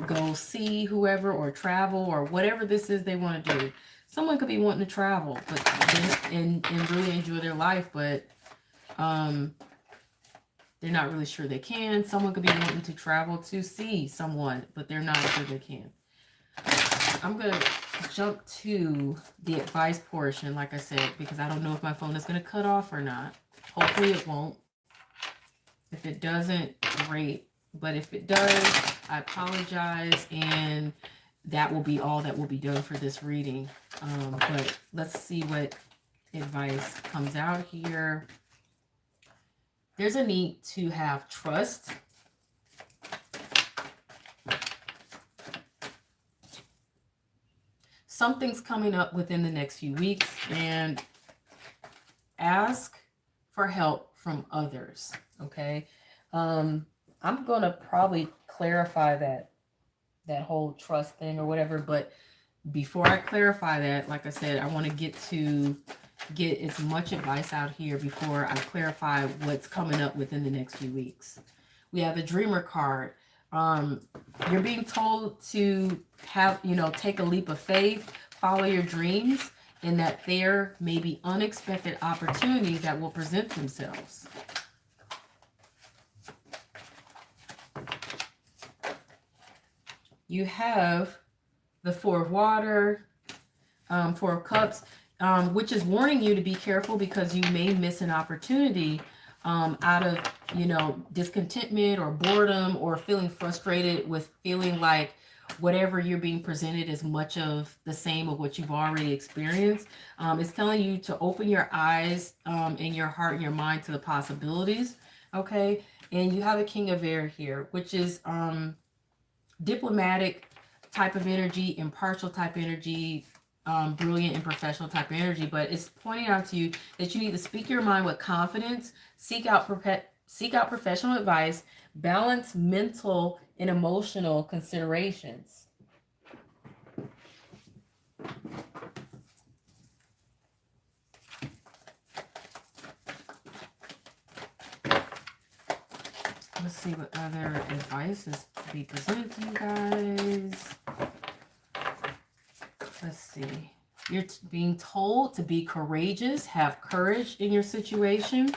go see whoever or travel or whatever this is they want to do. Someone could be wanting to travel and really enjoy their life, but they're not really sure they can. Someone could be wanting to travel to see someone, but they're not sure they can. I'm going to jump to the advice portion, like I said, because I don't know if my phone is going to cut off or not. Hopefully it won't. If it doesn't, great. But if it does, I apologize, and that will be all that will be done for this reading. But let's see what advice comes out here. There's a need to have trust. Something's coming up within the next few weeks, and ask for help from others. Okay. I'm going to probably clarify that whole trust thing or whatever. But before I clarify that, like I said, I want to get as much advice out here before I clarify what's coming up within the next few weeks. We have the Dreamer card. You're being told to take a leap of faith, follow your dreams, and that there may be unexpected opportunities that will present themselves. You have the Four of Water, Four of Cups, which is warning you to be careful, because you may miss an opportunity out of, discontentment or boredom, or feeling frustrated with feeling like whatever you're being presented is much of the same of what you've already experienced. It's telling you to open your eyes and your heart and your mind to the possibilities. Okay. And you have a King of Air here, which is diplomatic type of energy, impartial type energy, brilliant and professional type of energy. But it's pointing out to you that you need to speak your mind with confidence, seek out professional advice, balance mental and emotional considerations. Let's see what other advice is to be presented to you guys. Let's see. You're being told to be courageous, have courage in your situation.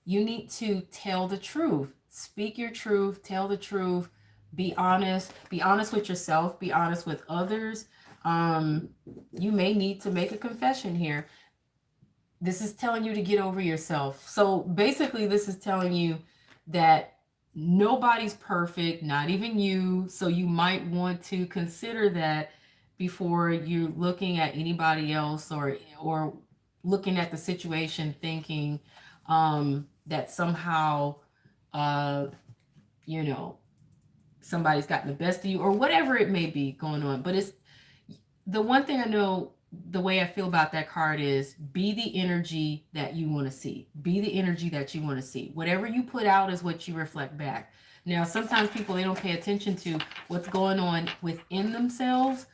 You need to tell the truth. Speak your truth, tell the truth, be honest with yourself, be honest with others. You may need to make a confession here. This is telling you to get over yourself. So basically, this is telling you that nobody's perfect, not even you. So you might want to consider that before you're looking at anybody else or looking at the situation thinking that somehow, you know, somebody's gotten the best of you or whatever it may be going on. But it's the one thing I know, the way I feel about that card is be the energy that you want to see. Be the energy that you want to see. Whatever you put out is what you reflect back. Now, sometimes people, they don't pay attention to what's going on within themselves.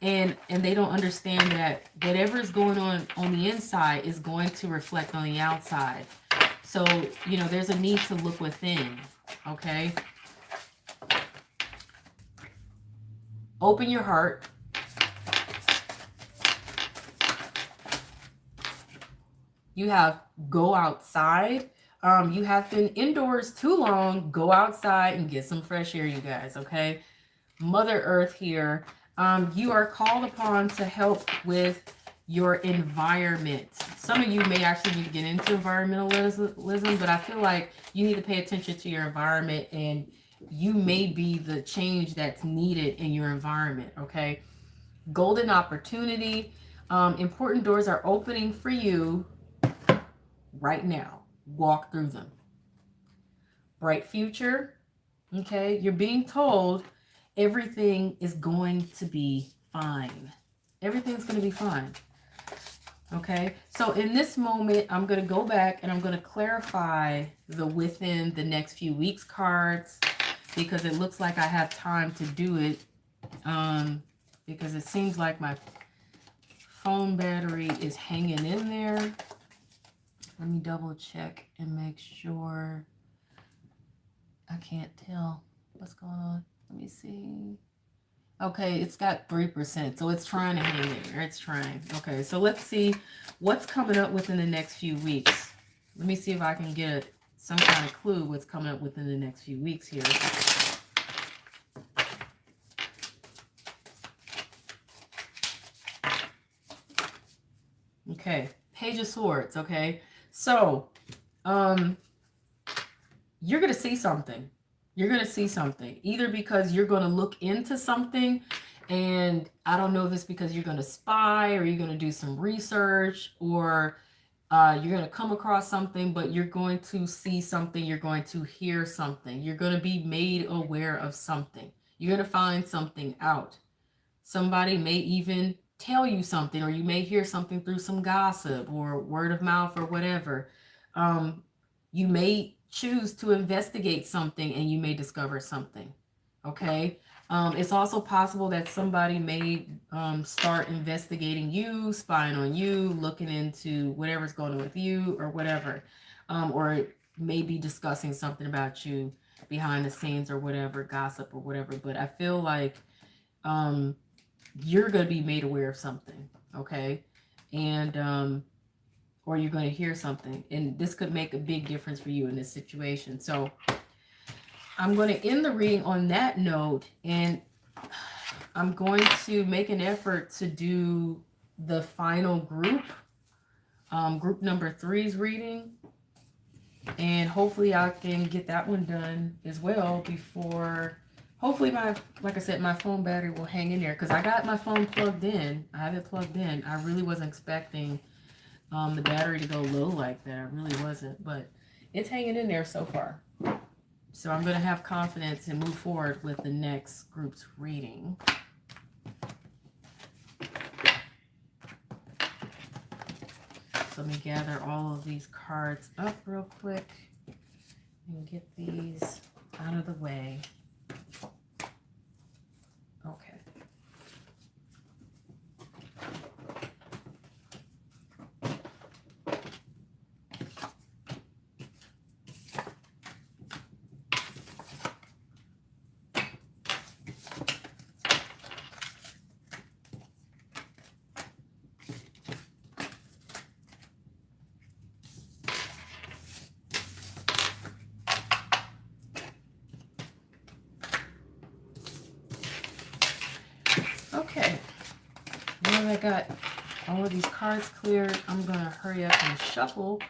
And they don't understand that whatever is going on the inside is going to reflect on the outside. So, you know, there's a need to look within. Okay. Open your heart. You have go outside. You have been indoors too long. Go outside and get some fresh air, you guys. Okay. Mother Earth here. You are called upon to help with your environment. Some of you may actually need to get into environmentalism, but I feel like you need to pay attention to your environment, and you may be the change that's needed in your environment. Okay. Golden opportunity. Important doors are opening for you right now. Walk through them. Bright future. Okay. You're being told everything is going to be fine. Everything's going to be fine. Okay. So in this moment, I'm going to go back and I'm going to clarify the within the next few weeks cards, because it looks like I have time to do it. Because it seems like my phone battery is hanging in there. Let me double check and make sure. I can't tell what's going on. Let me see. Okay, it's got 3%, so it's trying to hang in there. It's trying. Okay, so let's see what's coming up within the next few weeks. Let me see if I can get some kind of clue what's coming up within the next few weeks here. Okay, Page of Swords. Okay, so you're going to see something. You're going to see something, either because you're going to look into something, and I don't know if it's because you're going to spy or you're going to do some research, or you're going to come across something, but you're going to see something. You're going to hear something. You're going to be made aware of something. You're going to find something out. Somebody may even tell you something, or you may hear something through some gossip or word of mouth or whatever. You may choose to investigate something and you may discover something. Okay. It's also possible that somebody may start investigating you, spying on you, looking into whatever's going on with you or whatever. Or maybe discussing something about you behind the scenes or whatever, gossip or whatever. But I feel like you're going to be made aware of something. Okay. And or you're going to hear something, and this could make a big difference for you in this situation. So I'm going to end the reading on that note, and I'm going to make an effort to do the final group, group number 3's reading. And hopefully I can get that one done as well before, hopefully like I said, my phone battery will hang in there, because I got my phone plugged in. I have it plugged in. I really wasn't expecting the battery to go low like that. I really wasn't, but it's hanging in there so far. So I'm going to have confidence and move forward with the next group's reading. So let me gather all of these cards up real quick and get these out of the way. Okay. Okay, now that I got all of these cards cleared, I'm going to hurry up and shuffle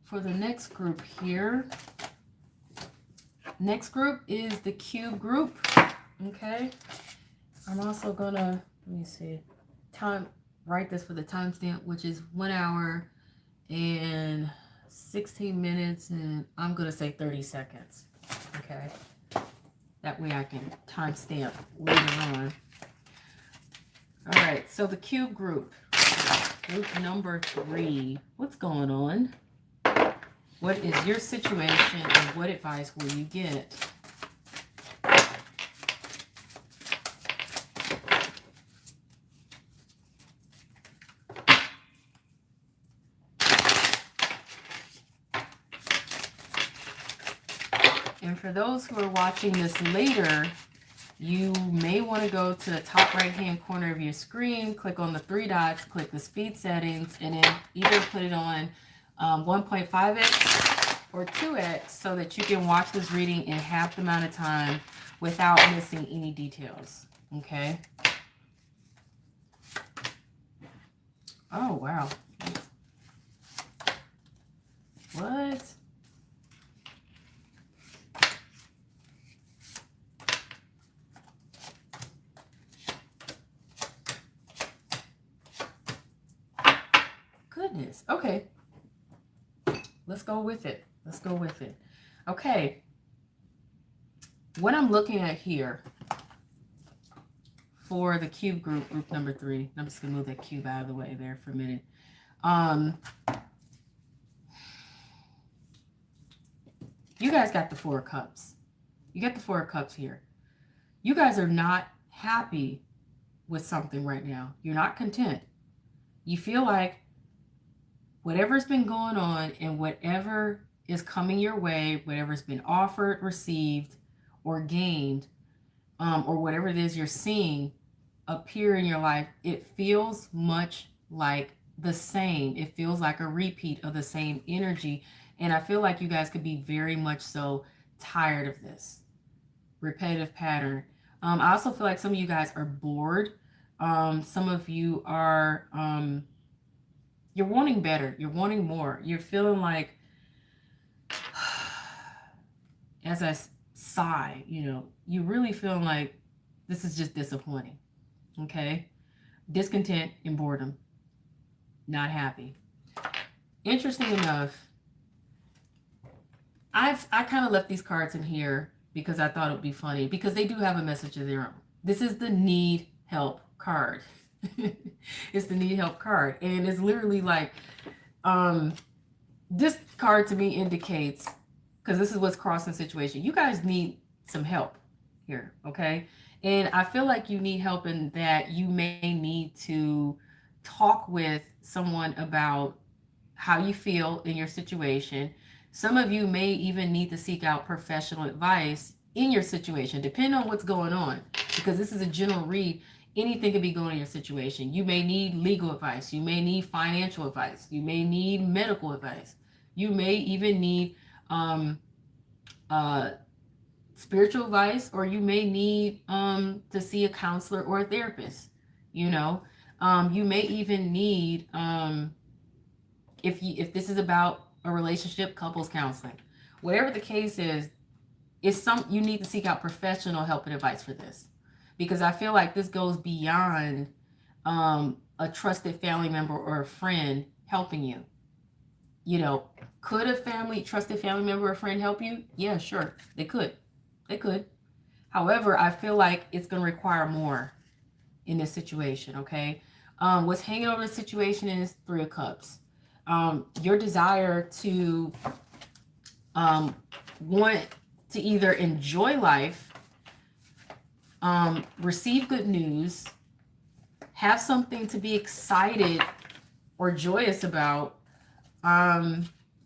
for the next group here. Next group is the cube group. Okay, I'm also going to, let me see, write this for the timestamp, which is 1 hour and 16 minutes, and I'm going to say 30 seconds. Okay, that way I can timestamp later on. All right, so the cube group number 3. What's going on? What is your situation and what advice will you get? And for those who are watching this later, you may want to go to the top right hand corner of your screen, click on the 3 dots, click the speed settings, and then either put it on 1.5x or 2x so that you can watch this reading in half the amount of time without missing any details. Okay. Oh, wow. What? Goodness. Okay. Let's go with it. Let's go with it. Okay. What I'm looking at here for the cube group, group number 3, I'm just going to move that cube out of the way there for a minute. You guys got the 4 of Cups. You got the 4 of Cups here. You guys are not happy with something right now. You're not content. You feel like whatever's been going on and whatever is coming your way, whatever's been offered, received, or gained, or whatever it is you're seeing appear in your life, it feels much like the same. It feels like a repeat of the same energy. And I feel like you guys could be very much so tired of this repetitive pattern. I also feel like some of you guys are bored. Some of you are, you're wanting better. You're wanting more. You're feeling like, as I sigh, you really feeling like this is just disappointing. Okay? Discontent and boredom. Not happy. Interesting enough, I kind of left these cards in here because I thought it would be funny, because they do have a message of their own. This is the need help card. It's the need help card. And it's literally like, this card to me indicates, because this is what's crossing the situation, you guys need some help here, okay? And I feel like you need help in that you may need to talk with someone about how you feel in your situation. Some of you may even need to seek out professional advice in your situation, depending on what's going on, because this is a general read. Anything could be going on in your situation. You may need legal advice. You may need financial advice. You may need medical advice. You may even need spiritual advice, or you may need to see a counselor or a therapist. You may even need, if this is about a relationship, couples counseling. Whatever the case is, you need to seek out professional help and advice for this. Because I feel like this goes beyond a trusted family member or a friend helping you. You know, could a trusted family member or friend help you? Yeah, sure. They could. They could. However, I feel like it's going to require more in this situation, okay? What's hanging over the situation is Three of Cups. Your desire to want to either enjoy life, receive good news, have something to be excited or joyous about,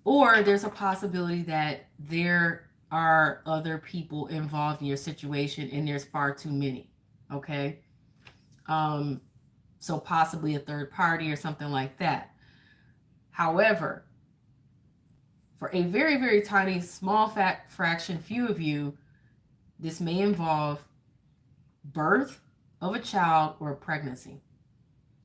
or there's a possibility that there are other people involved in your situation and there's far too many, okay? So possibly a third party or something like that. However, for a very, very tiny, small fraction, few of you, this may involve birth of a child or a pregnancy,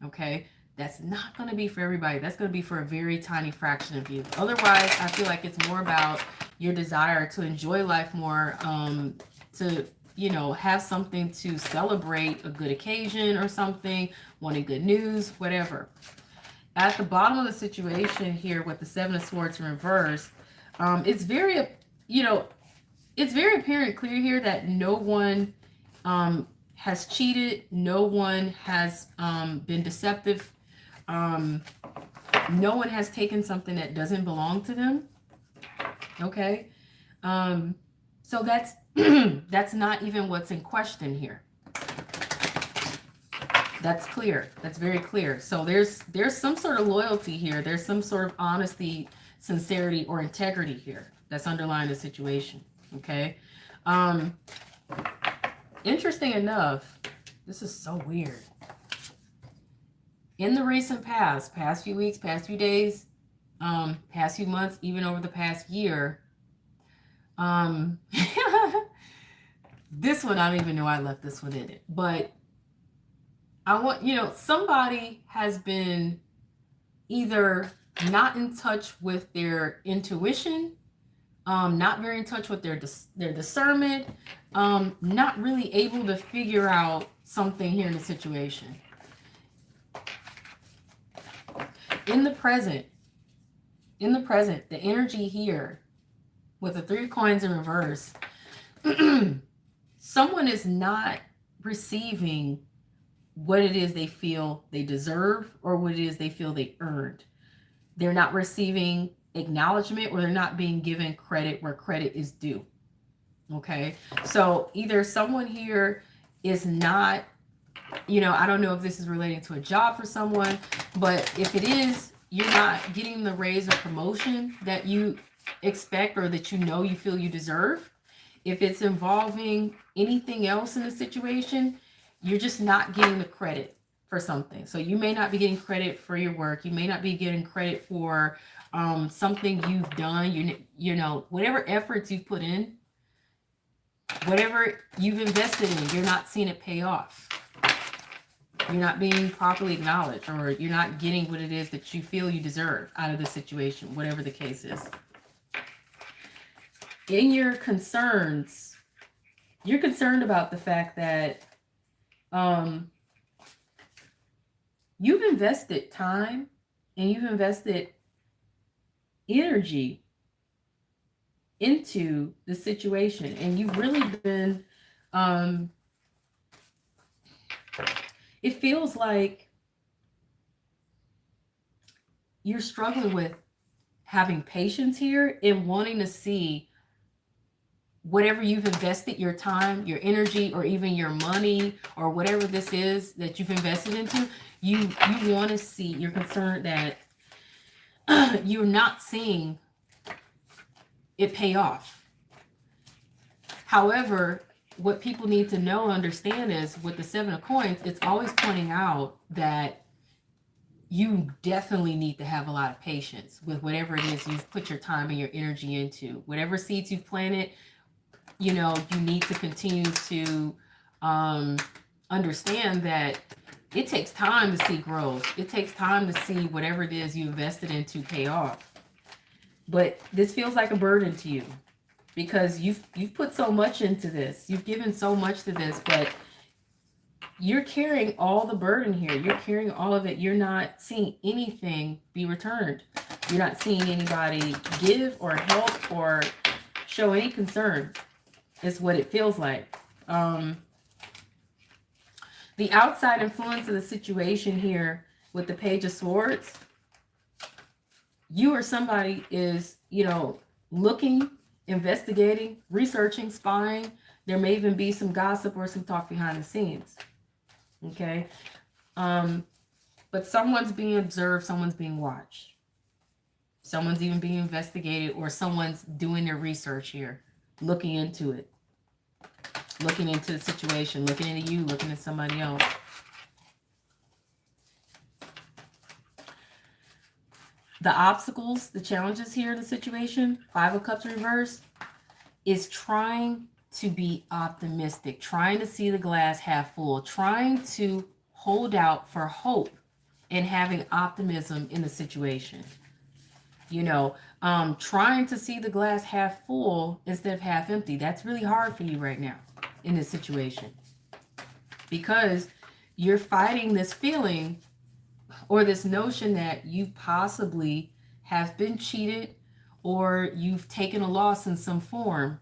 okay? That's not going to be for everybody. That's going to be for a very tiny fraction of you. Otherwise, I feel like it's more about your desire to enjoy life more, to, you know, have something to celebrate, a good occasion or something, wanting good news, whatever. At the bottom of the situation here with the Seven of Swords in reverse, it's very, you know, it's very apparent clear here that no one has cheated. No one has been deceptive. No one has taken something that doesn't belong to them. Okay. So that's that's not even what's in question here. That's clear. That's very clear. So there's some sort of loyalty here. There's some sort of honesty, sincerity, or integrity here that's underlying the situation. Okay. Interesting enough, this is so weird. In the recent past few weeks, past few days, past few months, even over the past year, this one, I don't even know I left this one in it, but I want, you know, somebody has been either not in touch with their intuition, not very in touch with their discernment, not really able to figure out something here in the situation. In the present, the energy here with the Three of Coins in reverse, someone is not receiving what it is they feel they deserve or what it is they feel they earned. They're not receiving acknowledgement, or they're not being given credit where credit is due. Okay, so either someone here is not, you know, I don't know if this is relating to a job for someone, but if it is, you're not getting the raise or promotion that you expect or that you feel you deserve. If it's involving anything else in the situation, you're just not getting the credit for something. So you may not be getting credit for your work. You may not be getting credit for something you've done. You know, whatever efforts you've put in, whatever you've invested in, you're not seeing it pay off. You're not being properly acknowledged, or you're not getting what it is that you feel you deserve out of the situation, whatever the case is. In your concerns, you're concerned about the fact that you've invested time and you've invested energy into the situation, and you've really been it feels like you're struggling with having patience here and wanting to see whatever you've invested your time, your energy, or even your money, or whatever this is that you've invested into, you want to see, you're concerned that you're not seeing it pay off. However, what people need to know and understand is with the Seven of Coins, it's always pointing out that you definitely need to have a lot of patience with whatever it is you've put your time and your energy into. Whatever seeds you've planted, you know, you need to continue to understand that it takes time to see growth. It takes time to see whatever it is you invested into pay off. But this feels like a burden to you because you've put so much into this. You've given so much to this, but you're carrying all the burden here. You're carrying all of it. You're not seeing anything be returned. You're not seeing anybody give or help or show any concern. Is what it feels like. The outside influence of the situation here with the Page of Swords, you or somebody is, looking, investigating, researching, spying. There may even be some gossip or some talk behind the scenes. Okay. But someone's being observed, someone's being watched. Someone's even being investigated, or someone's doing their research here, looking into it, looking into the situation, looking into you, looking at somebody else. The obstacles, the challenges here in the situation, Five of Cups reverse, is trying to be optimistic, trying to see the glass half full, trying to hold out for hope and having optimism in the situation. Trying to see the glass half full instead of half empty. That's really hard for you right now in this situation because you're fighting this feeling or this notion that you possibly have been cheated or you've taken a loss in some form.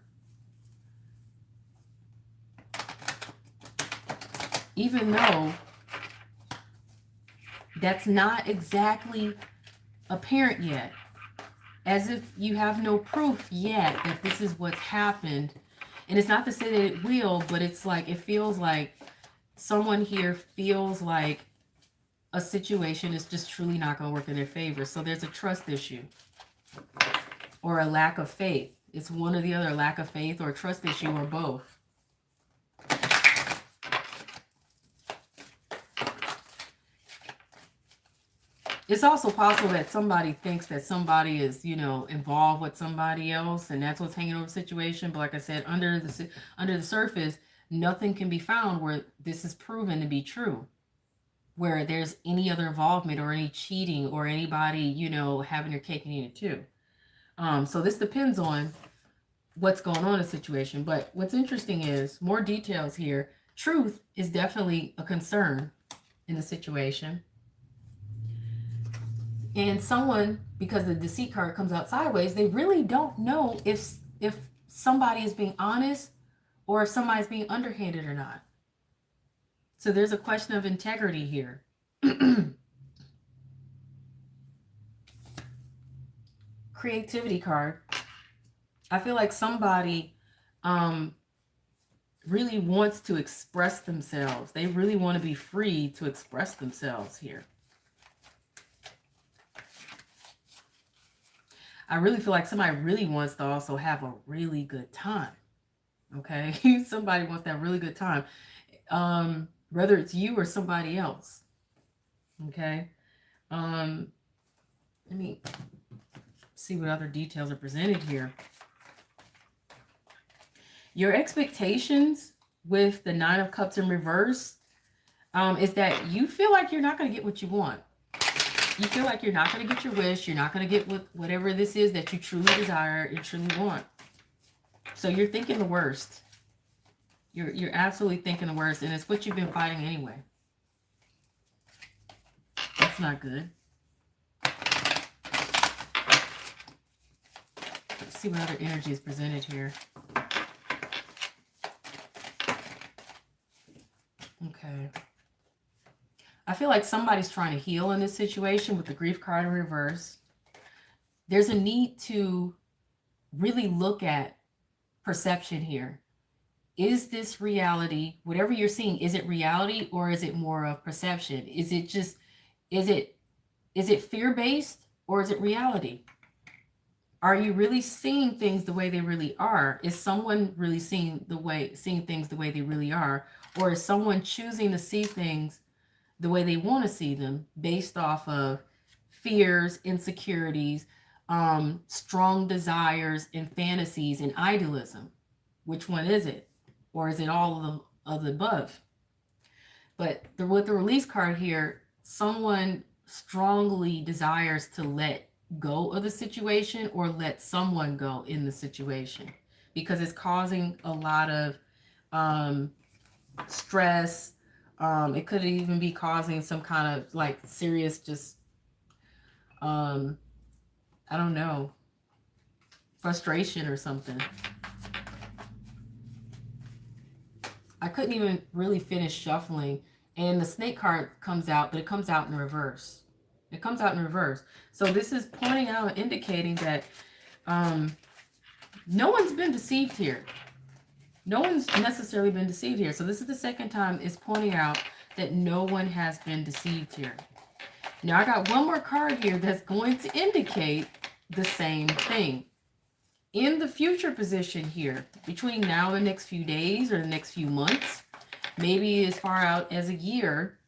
Even though that's not exactly apparent yet. As if you have no proof yet that this is what's happened. And it's not to say that it will, but it's like, it feels like someone here feels like a situation is just truly not going to work in their favor. So there's a trust issue or a lack of faith. It's one or the other, lack of faith or trust issue or both. It's also possible that somebody thinks that somebody is, involved with somebody else, and that's what's hanging over the situation. But like I said, under the surface, nothing can be found where this is proven to be true, where there's any other involvement or any cheating or anybody, having their cake and eating it too. So this depends on what's going on in the situation. But what's interesting is more details here. Truth is definitely a concern in the situation. And someone, because the deceit card comes out sideways, they really don't know if somebody is being honest or if somebody's being underhanded or not. So there's a question of integrity here. Creativity card. I feel like somebody really wants to express themselves. They really want to be free to express themselves here. I really feel like somebody really wants to also have a really good time. Okay? Somebody wants to have a really good time. Whether it's you or somebody else. Okay? Let me see what other details are presented here. Your expectations with the Nine of Cups in reverse is that you feel like you're not going to get what you want. You feel like you're not going to get your wish. You're not going to get whatever this is that you truly desire and truly want. So you're thinking the worst. You're absolutely thinking the worst. And it's what you've been fighting anyway. That's not good. Let's see what other energy is presented here. Okay. I feel like somebody's trying to heal in this situation with the grief card in reverse. There's a need to really look at perception here. Is this reality? Whatever you're seeing, is it reality or is it more of perception? Is it fear-based or is it reality? Are you really seeing things the way they really are? Is someone really seeing things the way they really are? Or is someone choosing to see things the way they want to see them based off of fears, insecurities, strong desires and fantasies and idealism? Which one is it? Or is it all of the above? But with the release card here, someone strongly desires to let go of the situation or let someone go in the situation, because it's causing a lot of stress. It could even be causing some kind of like serious, just, I don't know, frustration or something. I couldn't even really finish shuffling, and the snake card comes out, but it comes out in reverse. It comes out in reverse. So this is pointing out, indicating that no one's been deceived here. No one's necessarily been deceived here. So this is the second time it's pointing out that no one has been deceived here. Now I got one more card here that's going to indicate the same thing. In the future position here, between now and the next few days or the next few months, maybe as far out as a year,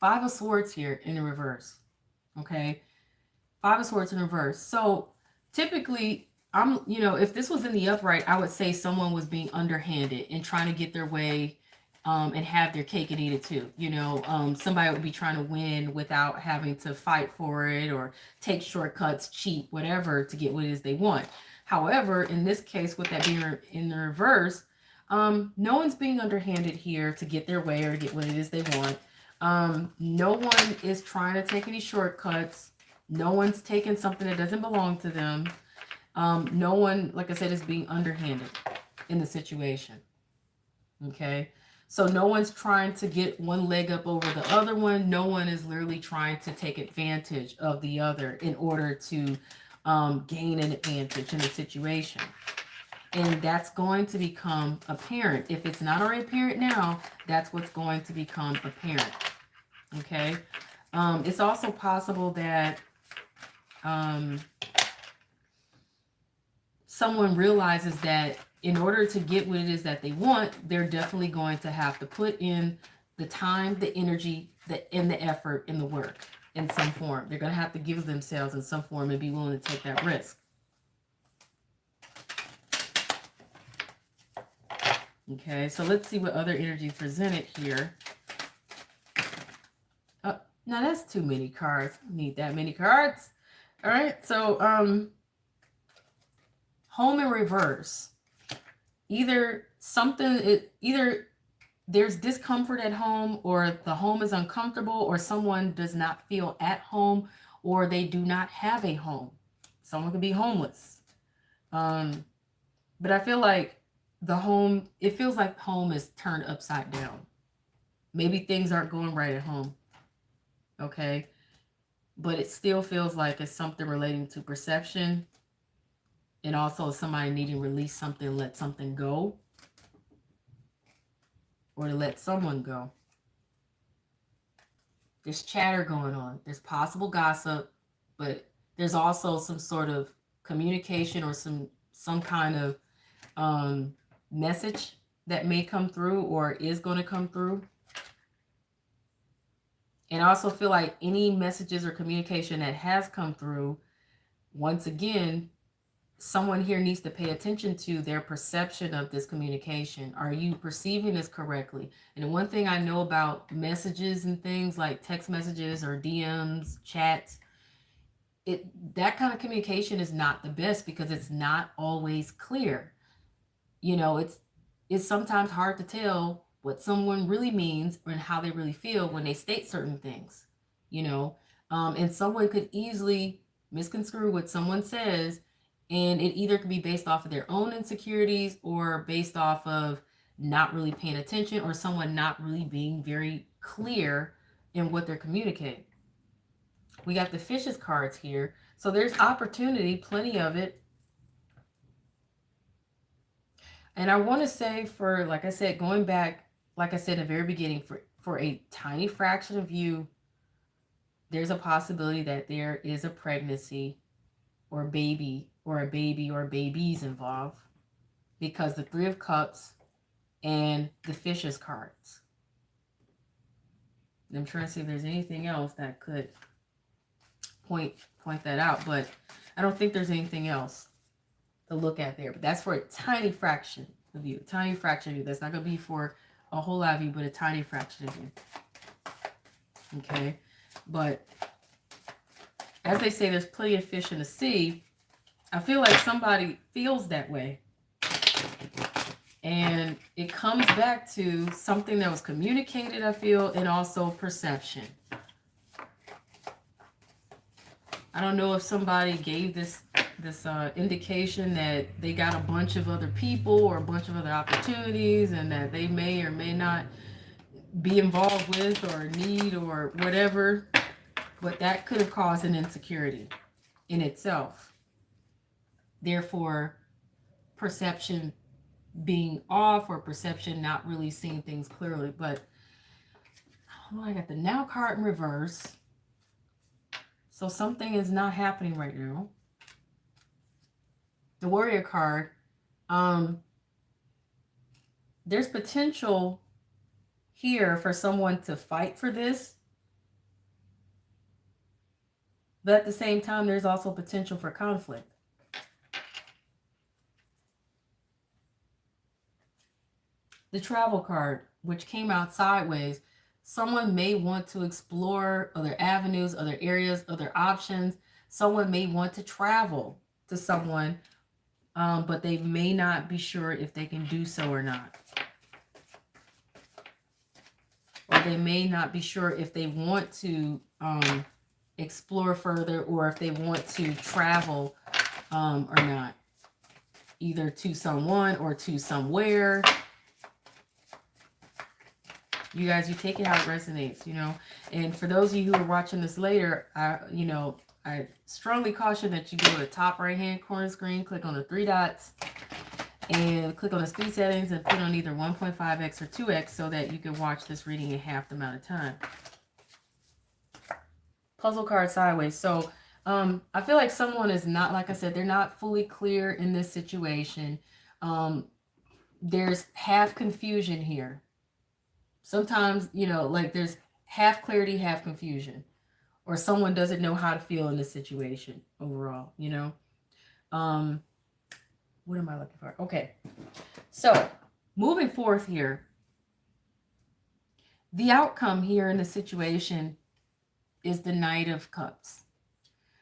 Five of Swords here in the reverse. Okay, Five of Swords in reverse. So typically, if this was in the upright, I would say someone was being underhanded and trying to get their way, and have their cake and eat it too. Somebody would be trying to win without having to fight for it or take shortcuts, cheat, whatever, to get what it is they want. However, in this case, with that being in the reverse, no one's being underhanded here to get their way or get what it is they want. No one is trying to take any shortcuts. No one's taking something that doesn't belong to them. No one, like I said, is being underhanded in the situation. Okay. So no one's trying to get one leg up over the other one. No one is literally trying to take advantage of the other in order to gain an advantage in the situation. And that's going to become apparent. If it's not already apparent now, that's what's going to become apparent. Okay. It's also possible that someone realizes that in order to get what it is that they want, they're definitely going to have to put in the time, the energy, and the effort and the work in some form. They're going to have to give themselves in some form and be willing to take that risk. Okay, so let's see what other energy is presented here. Now that's too many cards. I need that many cards. All right, so home in reverse. Either there's discomfort at home, or the home is uncomfortable, or someone does not feel at home, or they do not have a home. Someone could be homeless. But I feel like it feels like home is turned upside down. Maybe things aren't going right at home. Okay. But it still feels like it's something relating to perception, and also somebody needing to release something, let something go, or to let someone go. There's chatter going on. There's possible gossip, but there's also some sort of communication or some kind of message that may come through or is going to come through. And I also feel like any messages or communication that has come through, once again, someone here needs to pay attention to their perception of this communication. Are you perceiving this correctly? And one thing I know about messages and things like text messages or DMs, chats, that kind of communication is not the best because it's not always clear. It's sometimes hard to tell what someone really means and how they really feel when they state certain things, and someone could easily misconstrue what someone says, and it either could be based off of their own insecurities or based off of not really paying attention or someone not really being very clear in what they're communicating. We got the Fishes cards here. So there's opportunity, plenty of it. And I want to say, for, like I said, going back, like I said in the very beginning, for a tiny fraction of you, there's a possibility that there is a pregnancy or a baby or babies involved, because the Three of Cups and the Fishes cards. I'm trying to see if there's anything else that could point that out, but I don't think there's anything else to look at there. But that's for a tiny fraction of you. Tiny fraction of you. That's not going to be for a whole lot of you, but a tiny fraction of you. Okay? But as they say, there's plenty of fish in the sea. I feel like somebody feels that way. And it comes back to something that was communicated, I feel, and also perception. I don't know if somebody gave this indication that they got a bunch of other people or a bunch of other opportunities and that they may or may not be involved with or need or whatever, but that could have caused an insecurity in itself. Therefore, perception being off or perception not really seeing things clearly. But oh, I got the Now card in reverse. So something is not happening right now. The Warrior card, there's potential here for someone to fight for this. But at the same time, there's also potential for conflict. The Travel card, which came out sideways, someone may want to explore other avenues, other areas, other options. Someone may want to travel to someone, but they may not be sure if they can do so or not. Or they may not be sure if they want to explore further or if they want to travel or not. Either to someone or to somewhere. You guys, you take it how it resonates, you know. And for those of you who are watching this later, I strongly caution that you go to the top right-hand corner screen, click on the 3 dots, and click on the speed settings and put on either 1.5x or 2x so that you can watch this reading in half the amount of time. Puzzle card sideways. So I feel like someone is not, like I said, they're not fully clear in this situation. There's half confusion here. Sometimes, you know, like there's half clarity, half confusion. Or someone doesn't know how to feel in this situation overall, you know. What am I looking for? Okay. So, moving forth here. The outcome here in the situation is the Knight of Cups.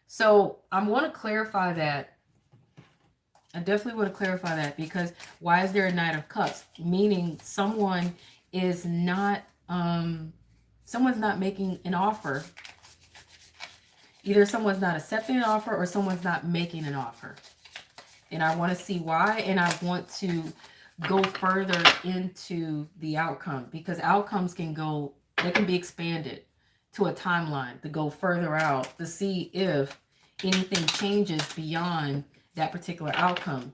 So, I want to clarify that. I definitely want to clarify that because why is there a Knight of Cups? Meaning someone is not, someone's not making an offer. Either someone's not accepting an offer or someone's not making an offer. And I want to see why, and I want to go further into the outcome because outcomes can go, they can be expanded to a timeline to go further out to see if anything changes beyond that particular outcome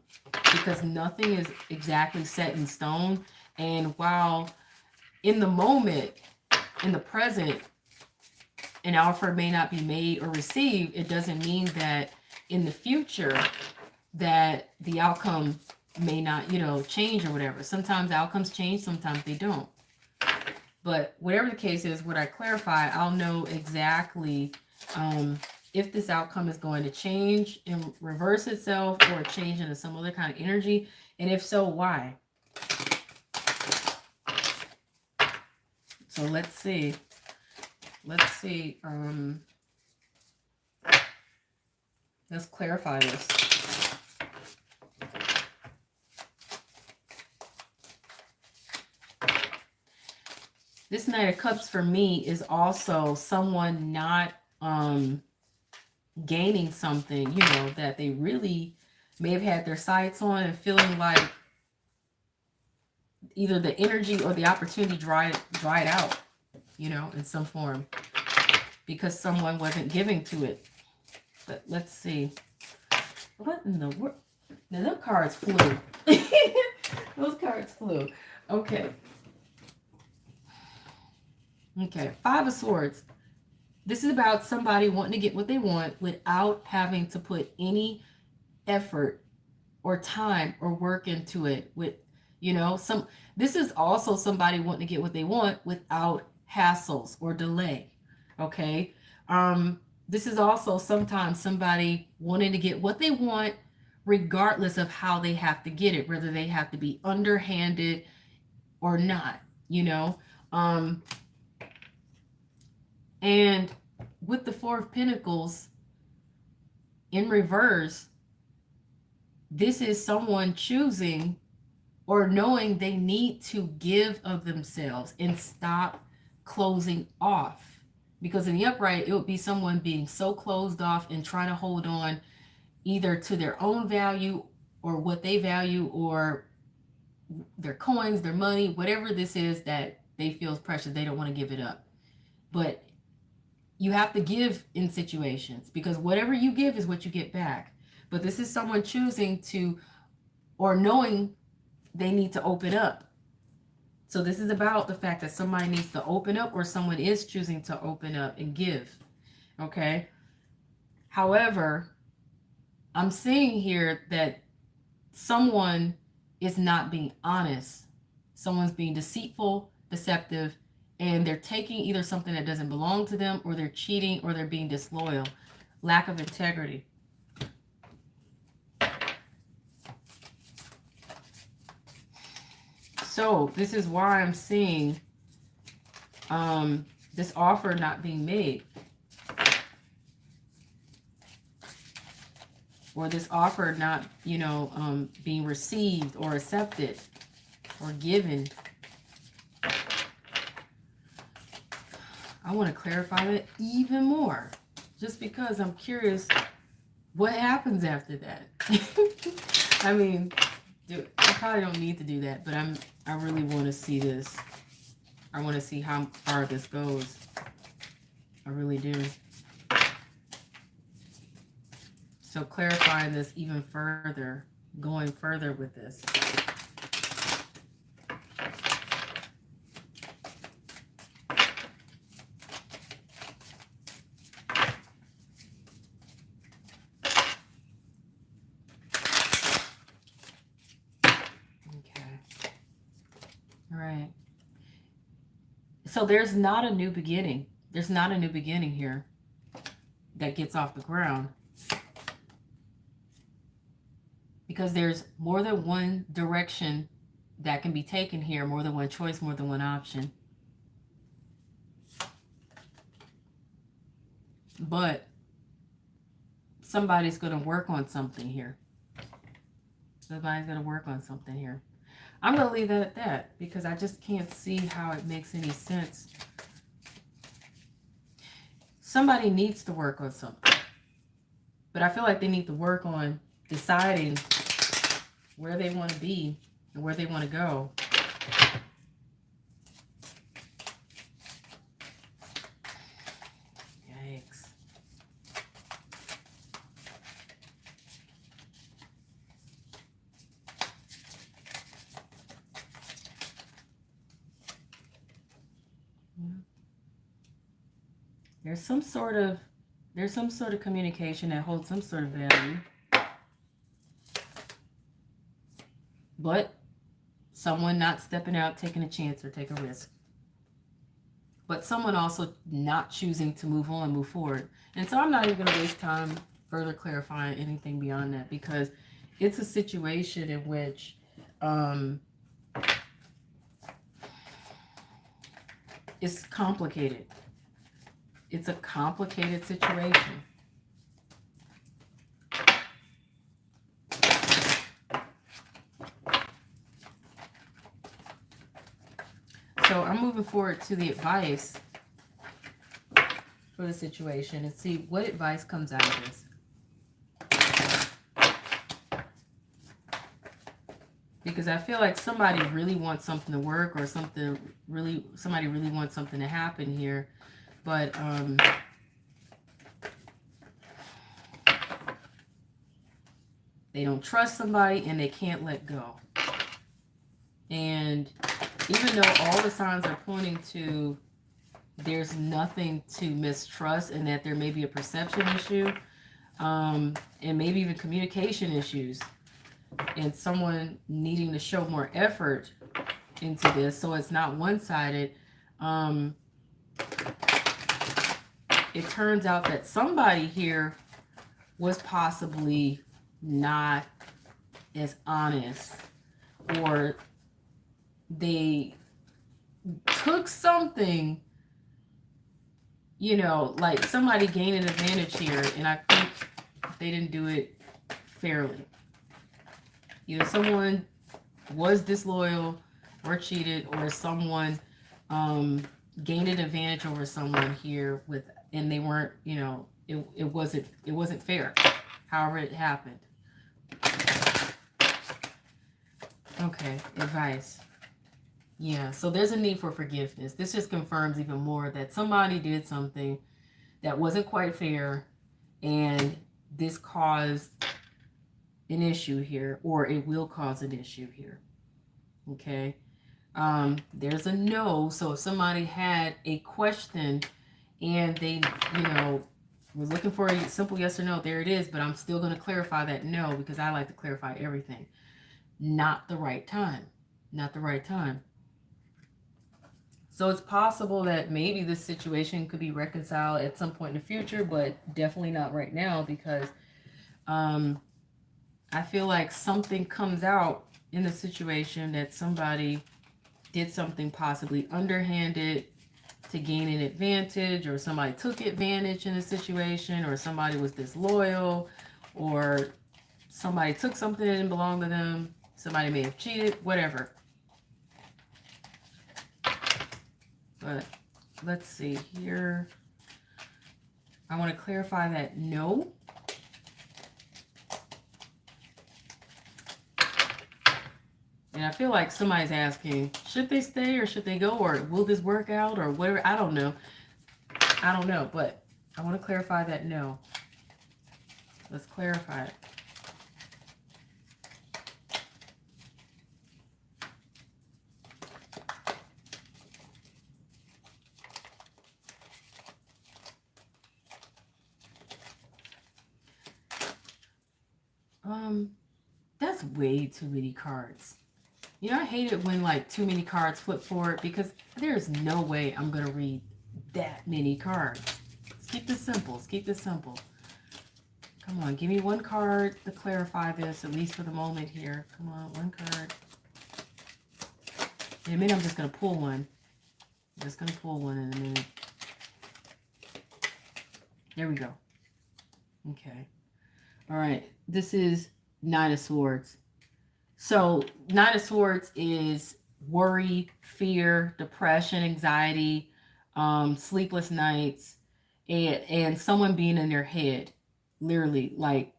because nothing is exactly set in stone. And while in the moment, in the present, an offer may not be made or received, it doesn't mean that in the future that the outcome may not, you know, change or whatever. Sometimes outcomes change, sometimes they don't. But whatever the case is, what I clarify, I'll know exactly if this outcome is going to change and reverse itself or change into some other kind of energy. And if so, why? So let's see. Let's see. Let's clarify this. This Knight of Cups for me is also someone not gaining something, you know, that they really may have had their sights on and feeling like either the energy or the opportunity dried out, you know, in some form because someone wasn't giving to it. But let's see. What in the world? Now, those cards flew. Those cards flew. Okay. Okay. 5 of Swords. This is about somebody wanting to get what they want without having to put any effort or time or work into it. With, you know, this is also somebody wanting to get what they want without hassles or delay. Okay. This is also sometimes somebody wanting to get what they want regardless of how they have to get it, whether they have to be underhanded or not, you know. And with the 4 of Pentacles, in reverse, this is someone choosing or knowing they need to give of themselves and stop closing off. Because in the upright, it would be someone being so closed off and trying to hold on either to their own value or what they value, or their coins, their money, whatever this is that they feel is precious. They don't want to give it up. But you have to give in situations, because whatever you give is what you get back. But this is someone choosing to, or knowing they need to open up. So this is about the fact that somebody needs to open up, or someone is choosing to open up and give. Okay. However, I'm seeing here that someone is not being honest. Someone's being deceitful, deceptive, and they're taking either something that doesn't belong to them, or they're cheating, or they're being disloyal. Lack of integrity. So this is why I'm seeing this offer not being made, or this offer not, being received or accepted or given. I want to clarify that even more, just because I'm curious what happens after that. I mean, I probably don't need to do that, but I really want to see this. I want to see how far this goes. I really do. So clarifying this even further, going further with this. Right. So there's not a new beginning. There's not a new beginning here that gets off the ground. Because there's more than one direction that can be taken here, more than one choice, more than one option. But somebody's going to work on something here. Somebody's going to work on something here. I'm going to leave that at that, because I just can't see how it makes any sense. Somebody needs to work on something. But I feel like they need to work on deciding where they want to be and where they want to go. Yikes. There's some sort of communication that holds some sort of value. But someone not stepping out, taking a chance or take a risk. But someone also not choosing to move on, move forward. And so I'm not even going to waste time further clarifying anything beyond that, because it's a situation in which it's complicated. It's a complicated situation. So I'm moving forward to the advice for the situation and see what advice comes out of this. Because I feel like somebody really wants something to work, or somebody really wants something to happen here. But they don't trust somebody and they can't let go. And even though all the signs are pointing to there's nothing to mistrust, and that there may be a perception issue, and maybe even communication issues, and someone needing to show more effort into this so it's not one-sided, it turns out that somebody here was possibly not as honest, or they took something, like somebody gained an advantage here. And I think They didn't do it fairly. Either someone was disloyal or cheated, or someone gained an advantage over someone here and they weren't, it wasn't fair. However it happened. Okay, advice. Yeah, so there's a need for forgiveness. This just confirms even more that somebody did something that wasn't quite fair, and this caused an issue here, or it will cause an issue here. Okay. There's a no. So if somebody had a question and they, was looking for a simple yes or no, there it is. But I'm still going to clarify that no, because I like to clarify everything. Not the right time. Not the right time. So it's possible that maybe this situation could be reconciled at some point in the future, but definitely not right now, because I feel like something comes out in the situation that somebody did something possibly underhanded to gain an advantage, or somebody took advantage in a situation, or somebody was disloyal, or somebody took something that didn't belong to them, somebody may have cheated, whatever. But let's see here. I want to clarify that no. And I feel like somebody's asking, should they stay or should they go, or will this work out, or whatever? I don't know. But I want to clarify that no. Let's clarify it. That's way too many cards. I hate it when like too many cards flip forward, because there's no way I'm going to read that many cards. Let's keep this simple. Let's keep this simple. Come on, give me one card to clarify this, at least for the moment here. Come on, one card. In a minute, I'm just going to pull one. I'm just going to pull one in a minute. There we go. Okay. All right. This is Nine of Swords. So Nine of Swords is worry, fear, depression, anxiety, sleepless nights, and someone being in their head, literally, like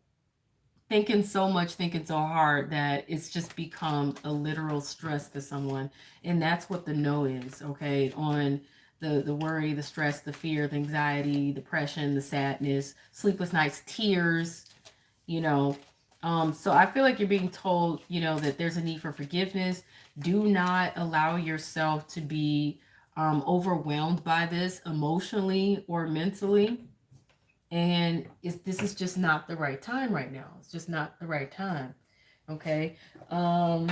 thinking so much, thinking so hard that it's just become a literal stress to someone. And that's what the no is, okay? On the worry, the stress, the fear, the anxiety, depression, the sadness, sleepless nights, tears, so I feel like you're being told, that there's a need for forgiveness. Do not allow yourself to be overwhelmed by this emotionally or mentally. And this is just not the right time right now. It's just not the right time. Okay. Let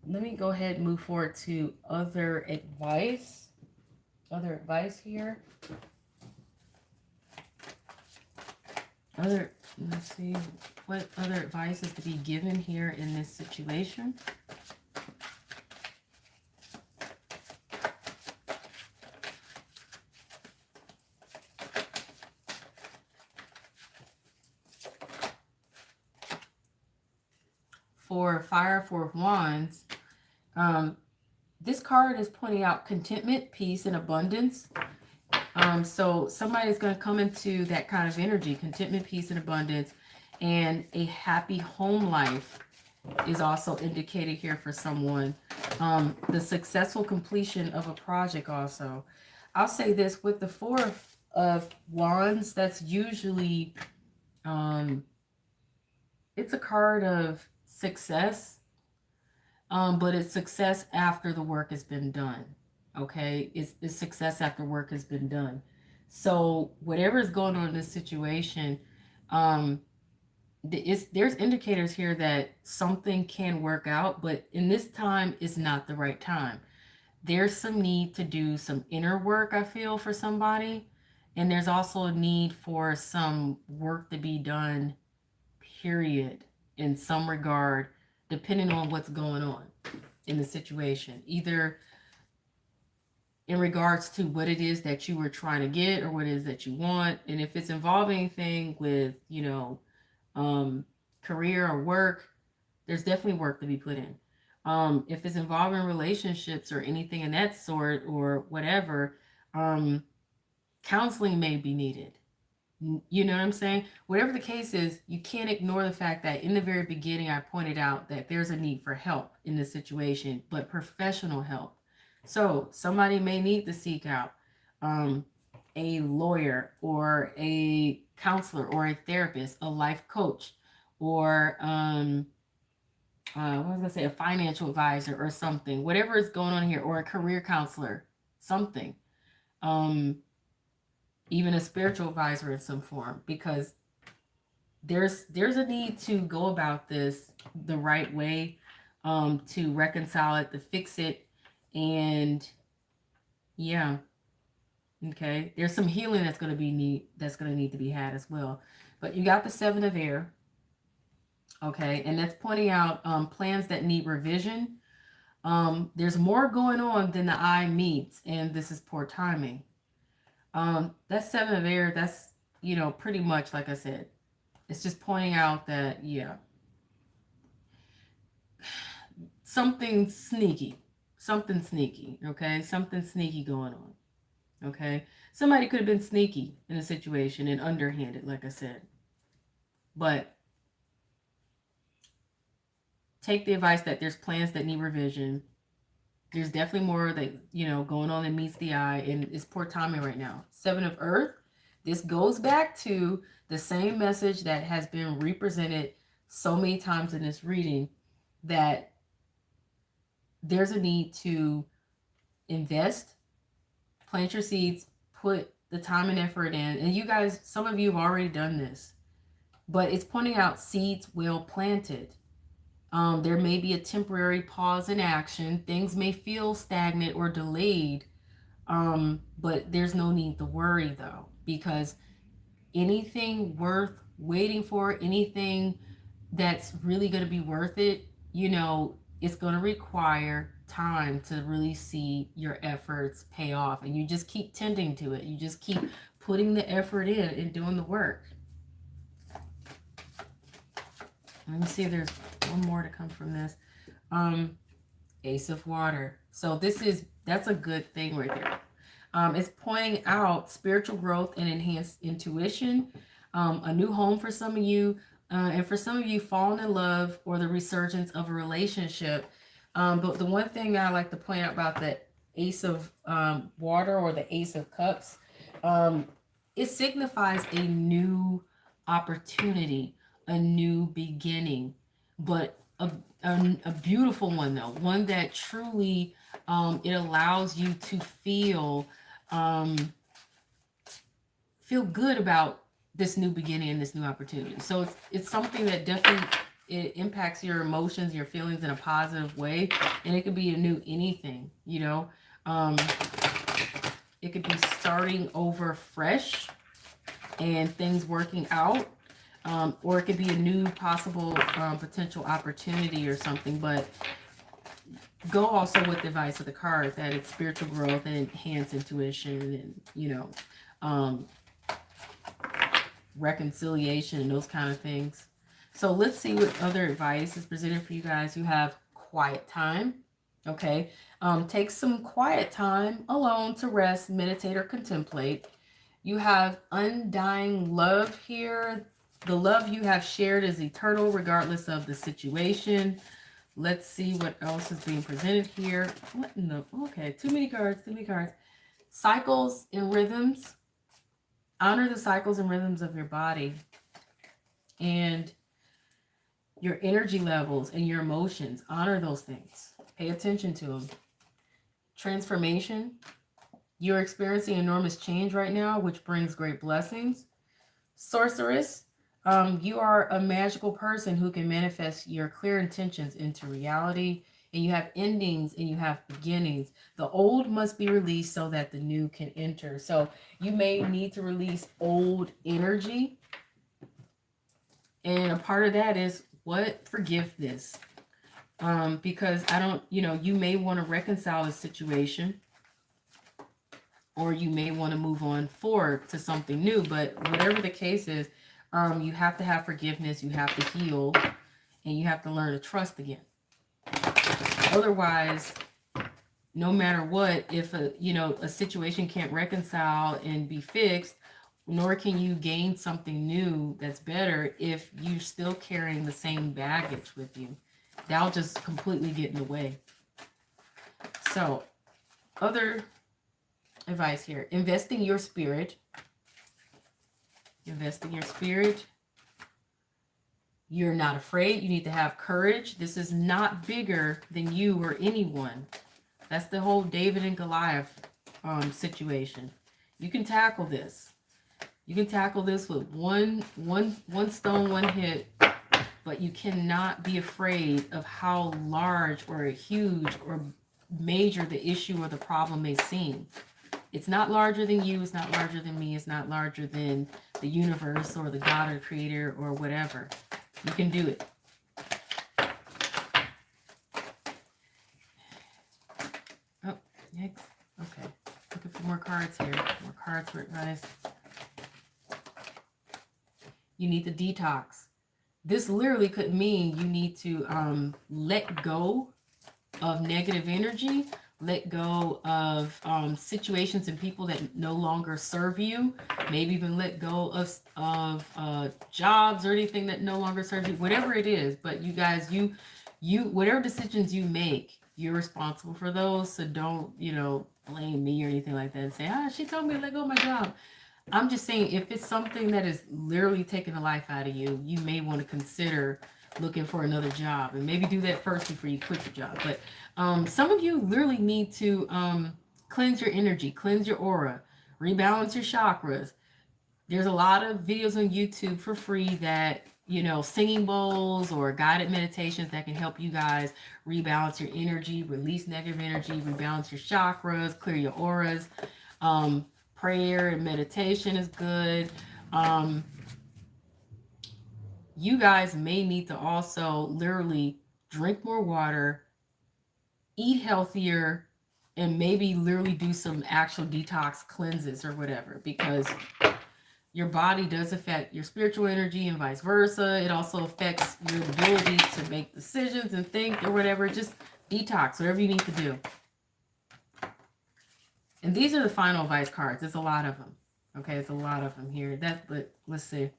me go ahead and move forward to other advice. Other advice here. Let's see what other advice is to be given here in this situation. For Fire, Four of Wands, this card is pointing out contentment, peace, and abundance. So somebody is going to come into that kind of energy, contentment, peace, and abundance, and a happy home life is also indicated here for someone. The successful completion of a project also. I'll say this, with the Four of Wands, that's usually, it's a card of success, but it's success after the work has been done. Okay, it's success after work has been done. So whatever is going on in this situation, there's indicators here that something can work out, but in this time is not the right time. There's some need to do some inner work, I feel, for somebody, and there's also a need for some work to be done, period, in some regard, depending on what's going on in the situation. Either in regards to what it is that you were trying to get or what it is that you want. And if it's involving anything with, career or work, there's definitely work to be put in. If it's involving relationships or anything in that sort or whatever, counseling may be needed. You know what I'm saying? Whatever the case is, you can't ignore the fact that in the very beginning, I pointed out that there's a need for help in this situation, but professional help. So somebody may need to seek out um, a lawyer or a counselor or a therapist, a life coach, or what was I gonna say, a financial advisor or something. Whatever is going on here, or a career counselor, something. Um, Even a spiritual advisor in some form, because there's a need to go about this the right way, to reconcile it, to fix it, and yeah, okay. There's some healing that's going to need to be had as well. But you got the Seven of Air, okay, and that's pointing out plans that need revision. There's more going on than the eye meets, and this is poor timing. That Seven of Air, that's, pretty much like I said, it's just pointing out that, yeah, something sneaky, okay? Something sneaky going on, okay? Somebody could have been sneaky in a situation and underhanded, like I said. But take the advice that there's plans that need revision. There's definitely more that, going on than meets the eye, and it's poor timing right now. Seven of Earth, this goes back to the same message that has been represented so many times in this reading, that there's a need to invest, plant your seeds, put the time and effort in. And you guys, some of you have already done this, but it's pointing out seeds well planted. There may be a temporary pause in action. Things may feel stagnant or delayed, but there's no need to worry though, because anything worth waiting for, anything that's really going to be worth it, it's going to require time to really see your efforts pay off. And you just keep tending to it. You just keep putting the effort in and doing the work. Let me see if there's one more to come from this. Ace of Water. So that's a good thing right there. It's pointing out spiritual growth and enhanced intuition, a new home for some of you, and for some of you, falling in love or the resurgence of a relationship. But the one thing I like to point out about the Ace of Water or the Ace of Cups, it signifies a new opportunity, a new beginning, but a beautiful one though, one that truly it allows you to feel good about this new beginning and this new opportunity. So it's something that definitely it impacts your emotions, your feelings in a positive way, and it could be a new anything. It could be starting over fresh and things working out. Or it could be a new possible potential opportunity or something, but go also with the advice of the card that it's spiritual growth and enhanced intuition and, reconciliation and those kind of things. So let's see what other advice is presented for you guys. You have quiet time. Okay. Take some quiet time alone to rest, meditate, or contemplate. You have undying love here. The love you have shared is eternal regardless of the situation. Let's see what else is being presented here. What in the... Okay, too many cards. Cycles and rhythms. Honor the cycles and rhythms of your body and your energy levels and your emotions. Honor those things. Pay attention to them. Transformation. You're experiencing enormous change right now, which brings great blessings. Sorceress. You are a magical person who can manifest your clear intentions into reality, and you have endings and you have beginnings. The old must be released so that the new can enter. So you may need to release old energy, and a part of that is what? Forgiveness. Because you may want to reconcile the situation. or you may want to move on forward to something new. But whatever the case is, you have to have forgiveness, you have to heal, and you have to learn to trust again. Otherwise, no matter what, if a situation can't reconcile and be fixed, nor can you gain something new that's better if you're still carrying the same baggage with you. That'll just completely get in the way. So, other advice here. Invest in your spirit. Invest in your spirit. You're not afraid. You need to have courage. This is not bigger than you or anyone. That's the whole David and Goliath situation. You can tackle this. You can tackle this with one stone, one hit, but you cannot be afraid of how large or huge or major the issue or the problem may seem. It's not larger than you. It's not larger than me. It's not larger than the universe or the God or creator or whatever. You can do it. Oh, next. Okay. Looking for more cards here. More cards for advice. You need to detox. This literally could mean you need to let go of negative energy, let go of situations and people that no longer serve you, maybe even let go of jobs or anything that no longer serves you, whatever it is. But you guys, you whatever decisions you make, you're responsible for those. So don't, blame me or anything like that and say, she told me to let go of my job. I'm just saying, if it's something that is literally taking the life out of you, you may want to consider looking for another job, and maybe do that first before you quit your job. But some of you literally need to cleanse your energy, cleanse your aura, rebalance your chakras. There's a lot of videos on YouTube for free that, singing bowls or guided meditations that can help you guys rebalance your energy, release negative energy, rebalance your chakras, clear your auras. Prayer and meditation is good. You guys may need to also literally drink more water, eat healthier, and maybe literally do some actual detox cleanses or whatever, because your body does affect your spiritual energy and vice versa. It also affects your ability to make decisions and think or whatever. Just detox, whatever you need to do. And these are the final advice cards. There's a lot of them. Okay, it's a lot of them here. But let's see.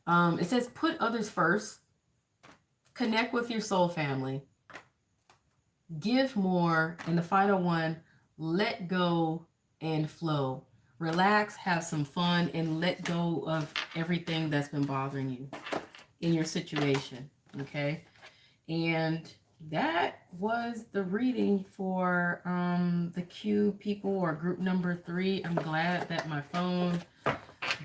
It says, put others first. Connect with your soul family. Give more. And the final one, let go and flow. Relax, have some fun, and let go of everything that's been bothering you in your situation. Okay? And that was the reading for the Q people, or group number 3. I'm glad that my phone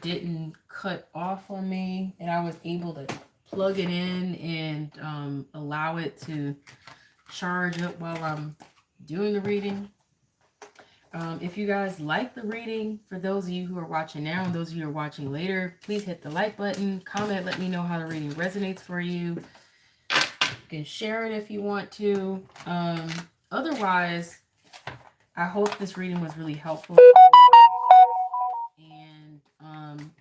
didn't cut off on me and I was able to plug it in and allow it to charge up while I'm doing the reading. If you guys like the reading, for those of you who are watching now and those of you who are watching later, please hit the like button, comment, let me know how the reading resonates for you. You can share it if you want to. Otherwise, I hope this reading was really helpful. And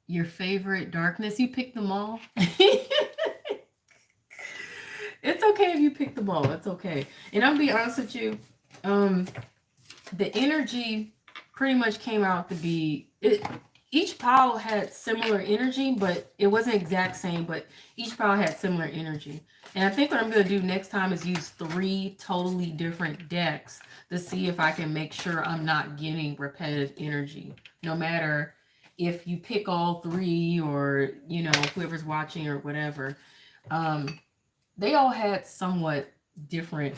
your favorite darkness, you picked them all. It's okay if you pick them all. It's okay. And I'm gonna be honest with you. The energy pretty much came out to be each pile had similar energy, but it wasn't exact same, but each pile had similar energy. And I think what I'm going to do next time is use 3 totally different decks to see if I can make sure I'm not getting repetitive energy. No matter if you pick all 3 or, whoever's watching or whatever. They all had somewhat different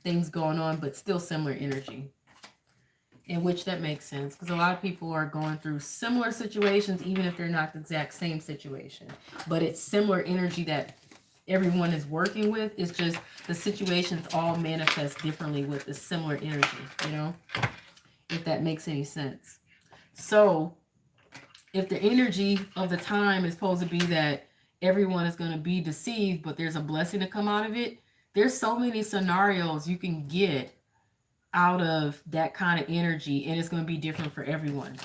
things going on, but still similar energy. In which that makes sense, because a lot of people are going through similar situations, even if they're not the exact same situation. But it's similar energy that everyone is working with. It's just the situations all manifest differently with the similar energy, if that makes any sense. So if the energy of the time is supposed to be that everyone is going to be deceived, but there's a blessing to come out of it, There's so many scenarios you can get out of that kind of energy, and it's going to be different for everyone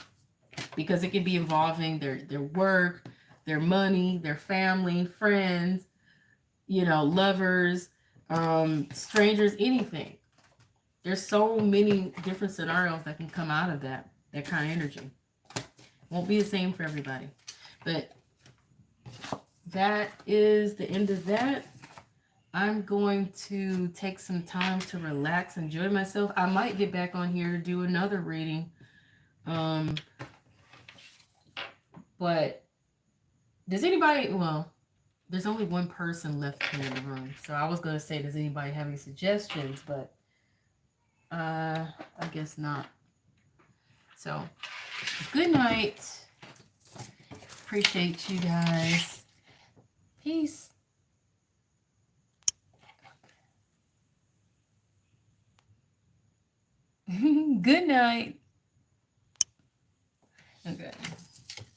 because it can be involving their work, their money, their family, friends, lovers, strangers, anything. There's so many different scenarios that can come out of that kind of energy. Won't be the same for everybody. But that is the end of that. I'm going to take some time to relax, enjoy myself. I might get back on here to do another reading. But does anybody, well, there's only one person left here in the room. So I was going to say, does anybody have any suggestions? But I guess not. So, good night. Appreciate you guys. Peace. Good night. Okay.